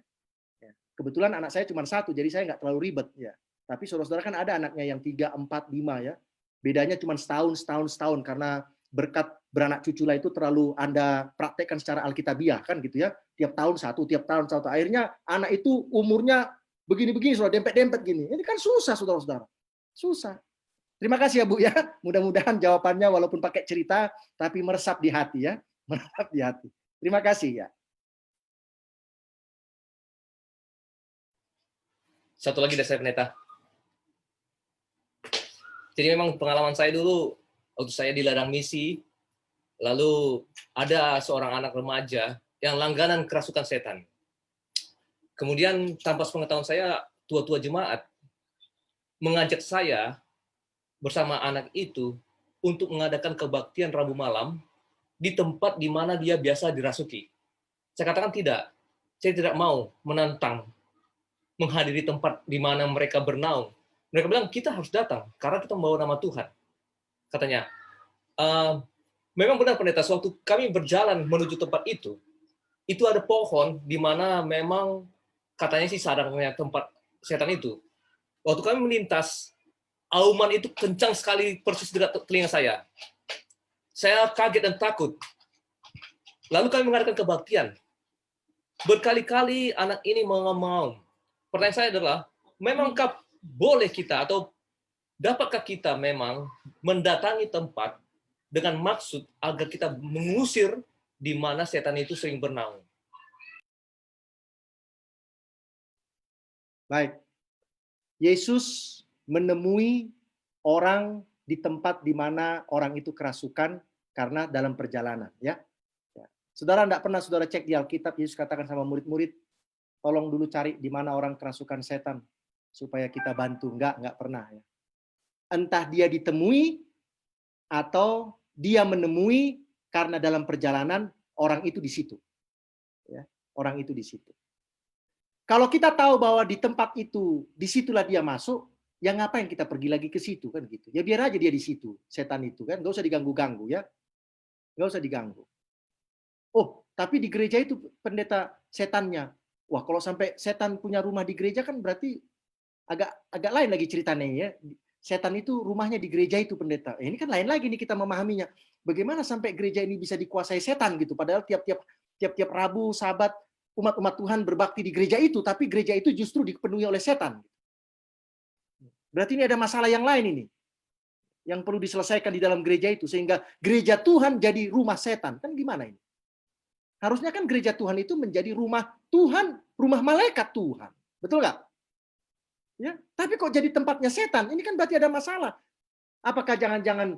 Speaker 1: kebetulan anak saya cuma 1, jadi saya nggak terlalu ribet ya. Tapi saudara-saudara kan ada anaknya yang 3, 4, 5 ya. Bedanya cuma setahun, karena berkat beranak cucu lah itu terlalu Anda praktekkan secara alkitabiah kan gitu ya. Tiap tahun satu. Akhirnya anak itu umurnya begini-begini, sudah dempet-dempet gini. Ini kan susah saudara-saudara. Susah. Terima kasih ya Bu ya. Mudah-mudahan jawabannya walaupun pakai cerita tapi meresap di hati ya. Meresap di hati. Terima kasih ya.
Speaker 3: Satu lagi dari saya pendeta. Jadi memang pengalaman saya dulu waktu saya di ladang misi, lalu ada seorang anak remaja yang langganan kerasukan setan. Kemudian tanpa sepengetahuan saya, tua-tua jemaat mengajak saya bersama anak itu untuk mengadakan kebaktian Rabu malam di tempat di mana dia biasa dirasuki. Saya katakan tidak, saya tidak mau menantang menghadiri tempat di mana mereka bernaung. Mereka bilang, kita harus datang, karena kita membawa nama Tuhan. Katanya, memang benar pendeta, sewaktu kami berjalan menuju tempat itu ada pohon di mana memang katanya sih sarangnya tempat setan itu. Waktu kami melintas, auman itu kencang sekali persis dekat telinga saya. Saya kaget dan takut. Lalu kami mengadakan kebaktian. Berkali-kali anak ini mengaum. Pertanyaan saya adalah, memangkah boleh kita atau dapatkah kita memang mendatangi tempat dengan maksud agar kita mengusir di mana setan itu sering bernaung?
Speaker 1: Baik. Yesus menemui orang di tempat di mana orang itu kerasukan karena dalam perjalanan ya. Saudara enggak pernah saudara cek di Alkitab Yesus katakan sama murid-murid, tolong dulu cari di mana orang kerasukan setan supaya kita bantu. Enggak pernah ya. Entah dia ditemui atau dia menemui karena dalam perjalanan orang itu di situ. Ya, orang itu di situ. Kalau kita tahu bahwa di tempat itu, disitulah dia masuk, ya ngapain kita pergi lagi ke situ kan gitu. Ya biar aja dia di situ, setan itu kan, nggak usah diganggu-ganggu ya. Nggak usah diganggu. Oh, tapi di gereja itu pendeta setannya. Wah, kalau sampai setan punya rumah di gereja kan berarti agak lain lagi ceritanya ya. Setan itu rumahnya di gereja itu pendeta. Ini kan lain lagi nih kita memahaminya. Bagaimana sampai gereja ini bisa dikuasai setan gitu? Padahal tiap Rabu, Sabat, umat-umat Tuhan berbakti di gereja itu, tapi gereja itu justru dipenuhi oleh setan. Berarti ini ada masalah yang lain ini, yang perlu diselesaikan di dalam gereja itu, sehingga gereja Tuhan jadi rumah setan. Kan gimana ini? Harusnya kan gereja Tuhan itu menjadi rumah Tuhan, rumah malaikat Tuhan. Betul nggak? Ya, tapi kok jadi tempatnya setan? Ini kan berarti ada masalah. Apakah jangan-jangan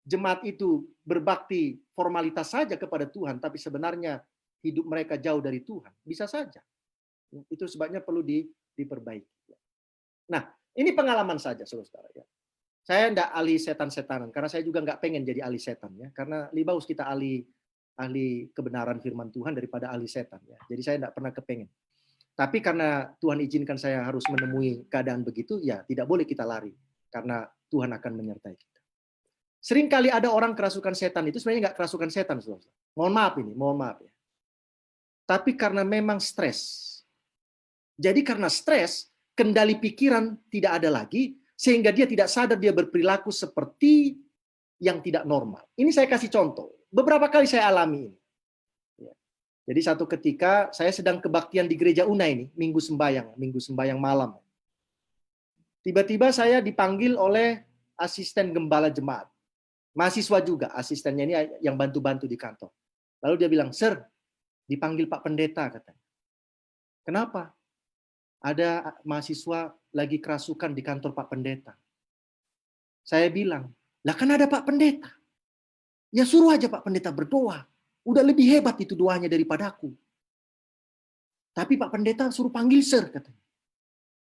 Speaker 1: jemaat itu berbakti formalitas saja kepada Tuhan, tapi sebenarnya hidup mereka jauh dari Tuhan? Bisa saja. Itu sebabnya perlu diperbaiki. Nah, ini pengalaman saja, saudara. Ya. Saya tidak ahli setan-setanan, karena saya juga nggak pengen jadi ahli setan. Ya. Karena lebih bagus kita ahli kebenaran firman Tuhan daripada ahli setan. Ya. Jadi saya tidak pernah kepengen. Tapi karena Tuhan izinkan saya harus menemui keadaan begitu, ya tidak boleh kita lari. Karena Tuhan akan menyertai kita. Seringkali ada orang kerasukan setan itu sebenarnya nggak kerasukan setan, saudara. Mohon maaf ya. Tapi karena memang stres. Jadi karena stres, kendali pikiran tidak ada lagi, sehingga dia tidak sadar dia berperilaku seperti yang tidak normal. Ini saya kasih contoh. Beberapa kali saya alami ini. Jadi satu ketika saya sedang kebaktian di gereja Unai ini, minggu sembahyang malam. Tiba-tiba saya dipanggil oleh asisten gembala jemaat. Mahasiswa juga, asistennya ini yang bantu-bantu di kantor. Lalu dia bilang, "Sir, dipanggil Pak Pendeta," katanya. "Kenapa?" "Ada mahasiswa lagi kerasukan di kantor Pak Pendeta." Saya bilang, "Lah kan ada Pak Pendeta. Ya suruh aja Pak Pendeta berdoa. Udah lebih hebat itu doanya daripadaku." "Tapi Pak Pendeta suruh panggil Sir," katanya.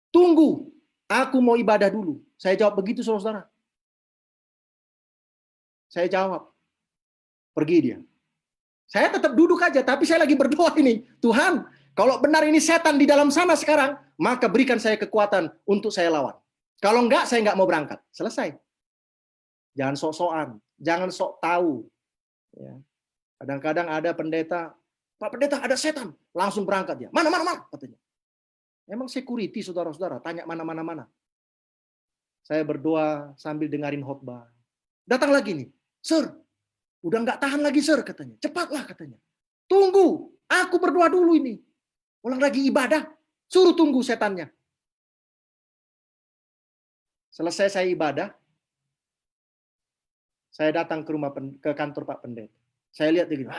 Speaker 1: "Tunggu, aku mau ibadah dulu." Saya jawab begitu, saudara. Saya jawab. Pergi dia. Saya tetap duduk aja, tapi saya lagi berdoa ini. "Tuhan, kalau benar ini setan di dalam sana sekarang, maka berikan saya kekuatan untuk saya lawan. Kalau enggak, saya enggak mau berangkat." Selesai. Jangan sok-sokan. Jangan sok tahu. Ya. Kadang-kadang ada pendeta, "Pak Pendeta, ada setan." Langsung berangkat dia. Mana, katanya. Emang security, saudara-saudara. Tanya mana. Saya berdoa sambil dengarin khotbah. Datang lagi nih. "Sir, udah nggak tahan lagi, Sir," katanya. "Cepatlah," katanya. "Tunggu, aku berdoa dulu ini. Orang lagi ibadah, suruh tunggu setannya." Selesai saya ibadah, saya datang ke kantor Pak Pendeta. Saya lihat dia gini.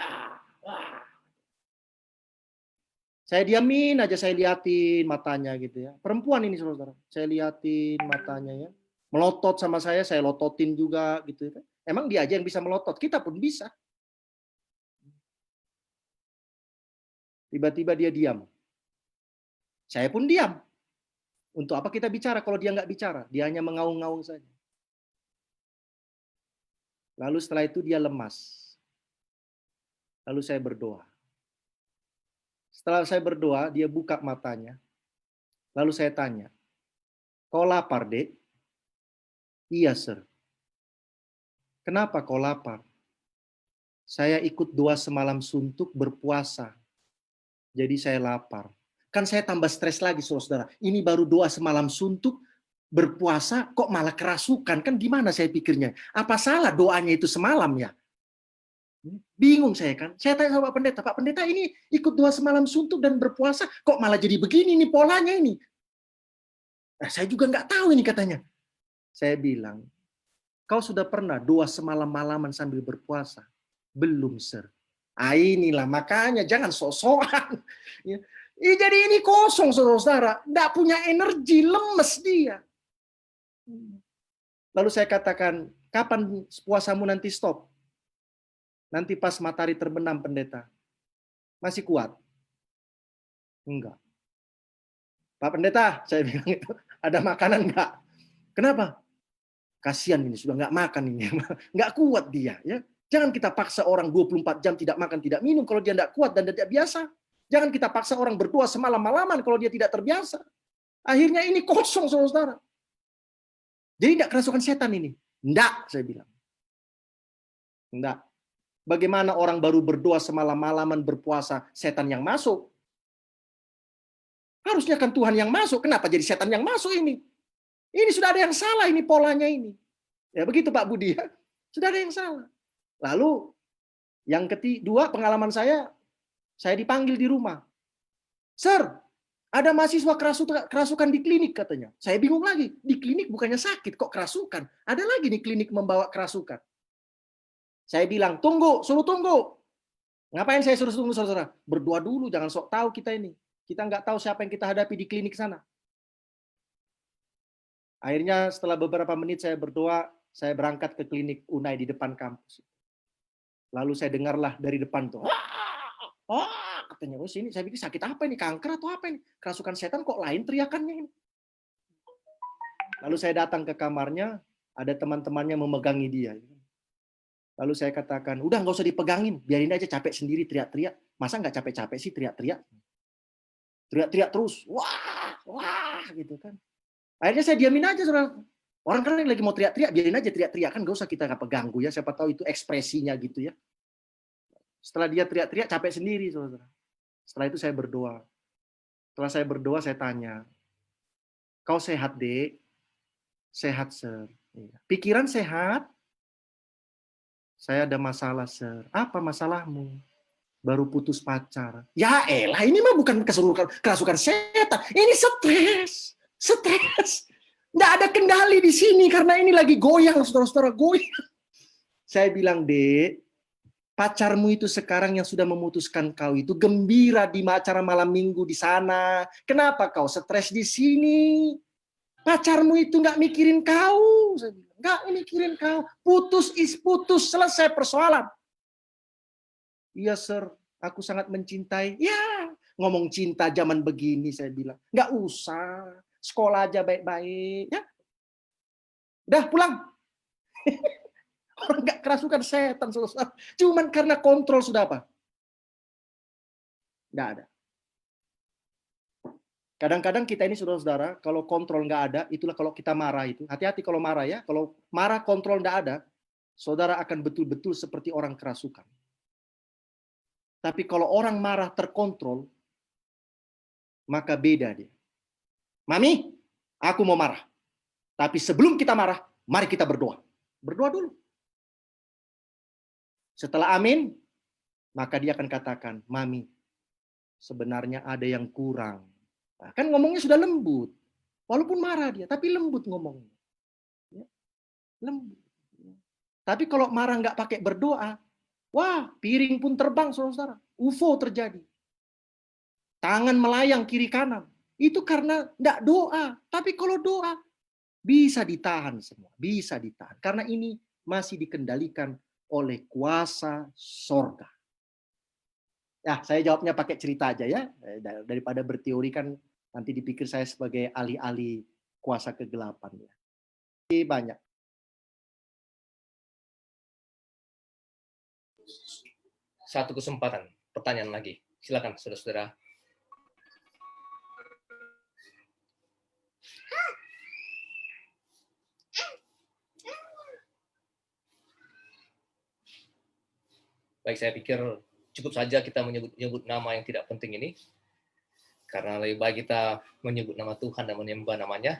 Speaker 1: Saya diamin aja, saya liatin matanya gitu ya. Perempuan ini, saudara. Saya liatin matanya ya. Melotot sama saya lototin juga gitu ya. Emang dia aja yang bisa melotot, kita pun bisa. Tiba-tiba dia diam. Saya pun diam. Untuk apa kita bicara kalau dia nggak bicara? Dia hanya mengaung-ngaung saja. Lalu setelah itu dia lemas. Lalu saya berdoa. Setelah saya berdoa, dia buka matanya. Lalu saya tanya, "Kau lapar, Dek?" "Iya, Sir." "Kenapa kau lapar?" "Saya ikut doa semalam suntuk berpuasa. Jadi saya lapar." Kan saya tambah stres lagi, saudara. Ini baru doa semalam suntuk, berpuasa, kok malah kerasukan? Kan gimana saya pikirnya? Apa salah doanya itu semalam ya? Bingung saya kan. Saya tanya sama Pak Pendeta, "Pak Pendeta, ini ikut doa semalam suntuk dan berpuasa, kok malah jadi begini nih polanya ini?" Nah, saya juga nggak tahu ini katanya. Saya bilang, "Kau sudah pernah doa semalam-malaman sambil berpuasa?" "Belum, Sir." Ah, inilah makanya jangan sok-sokan. Ya. Jadi ini kosong, saudara-saudara. Nggak punya energi, lemes dia. Lalu saya katakan, "Kapan puasamu nanti stop?" "Nanti pas matahari terbenam, Pendeta." "Masih kuat?" "Enggak." "Pak Pendeta," saya bilang itu, "ada makanan enggak?" "Kenapa?" "Kasihan ini, sudah enggak makan ini." Enggak kuat dia. Ya. Jangan kita paksa orang 24 jam tidak makan, tidak minum kalau dia enggak kuat dan tidak biasa. Jangan kita paksa orang berdoa semalam-malaman kalau dia tidak terbiasa. Akhirnya ini kosong, saudara. Jadi enggak kerasukan setan ini. Enggak, saya bilang. Enggak. Bagaimana orang baru berdoa semalam-malaman berpuasa, setan yang masuk? Harusnya kan Tuhan yang masuk. Kenapa jadi setan yang masuk ini? Ini sudah ada yang salah ini polanya ini. Ya begitu Pak Budi ya. Sudah ada yang salah. Lalu yang kedua pengalaman saya dipanggil di rumah. Sir, ada mahasiswa kerasukan di klinik katanya. Saya bingung lagi, di klinik bukannya sakit, kok kerasukan? Ada lagi nih klinik membawa kerasukan. Saya bilang, suruh tunggu. Ngapain saya suruh tunggu, saudara? Berdoa dulu, jangan sok tahu kita ini. Kita nggak tahu siapa yang kita hadapi di klinik sana. Akhirnya setelah beberapa menit saya berdoa, saya berangkat ke klinik Unai di depan kampus. Lalu saya dengarlah dari depan tuh, katanya, oh sini, saya pikir sakit apa ini, kanker atau apa ini? Kerasukan setan kok lain teriakannya ini. Lalu saya datang ke kamarnya, ada teman-temannya memegangi dia. Lalu saya katakan, udah nggak usah dipegangin, biarin aja capek sendiri teriak-teriak. Masa nggak capek-capek sih teriak-teriak? Teriak-teriak terus, wah, gitu kan. Akhirnya saya diamin aja, saudara. Orang kan yang lagi mau teriak-teriak, biarin aja teriak-teriak, kan nggak usah kita ganggu ya, siapa tahu itu ekspresinya gitu ya. Setelah dia teriak-teriak, capek sendiri, saudara. Setelah itu saya berdoa. Setelah saya berdoa, saya tanya, kau sehat, Dek? Sehat, Sir. Pikiran sehat? Saya ada masalah, Sir. Apa masalahmu? Baru putus pacar. Ya elah, ini mah bukan kerasukan setan. Ini stres. Stres. Nggak ada kendali di sini karena ini lagi goyang, saudara-saudara, goyang. Saya bilang, Dek, pacarmu itu sekarang yang sudah memutuskan kau itu gembira di acara malam minggu di sana. Kenapa kau stres di sini? Pacarmu itu nggak mikirin kau. Saya bilang, nggak mikirin kau. Putus is putus, selesai persoalan. Iya, Sir, aku sangat mencintai. Ya, ngomong cinta zaman begini, saya bilang. Nggak usah, sekolah aja baik-baik. Ya, udah pulang. Orang nggak kerasukan setan, saudara. Cuman karena kontrol sudah apa? Nggak ada. Kadang-kadang kita ini, saudara-saudara, kalau kontrol nggak ada, itulah kalau kita marah itu. Hati-hati kalau marah ya. Kalau marah kontrol nggak ada, saudara akan betul-betul seperti orang kerasukan. Tapi kalau orang marah terkontrol, maka beda dia. Mami, aku mau marah. Tapi sebelum kita marah, mari kita berdoa. Berdoa dulu. Setelah amin, maka dia akan katakan, Mami, sebenarnya ada yang kurang. Nah, kan ngomongnya sudah lembut. Walaupun marah dia, tapi lembut ngomongnya. Ya, lembut. Tapi kalau marah nggak pakai berdoa, wah, piring pun terbang, saudara-saudara. UFO terjadi. Tangan melayang kiri kanan. Itu karena nggak doa. Tapi kalau doa, bisa ditahan semua. Bisa ditahan. Karena ini masih dikendalikan oleh kuasa sorga. Ya, saya jawabnya pakai cerita aja ya. Daripada berteori kan nanti dipikir saya sebagai ahli-ahli kuasa kegelapan. Ya. Banyak.
Speaker 3: Satu kesempatan, pertanyaan lagi. Silakan, saudara-saudara. Baik, saya pikir cukup saja kita menyebut nama yang tidak penting ini. Karena lebih baik kita menyebut nama Tuhan dan menyembah namanya.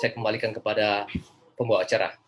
Speaker 3: Saya kembalikan kepada pembawa acara.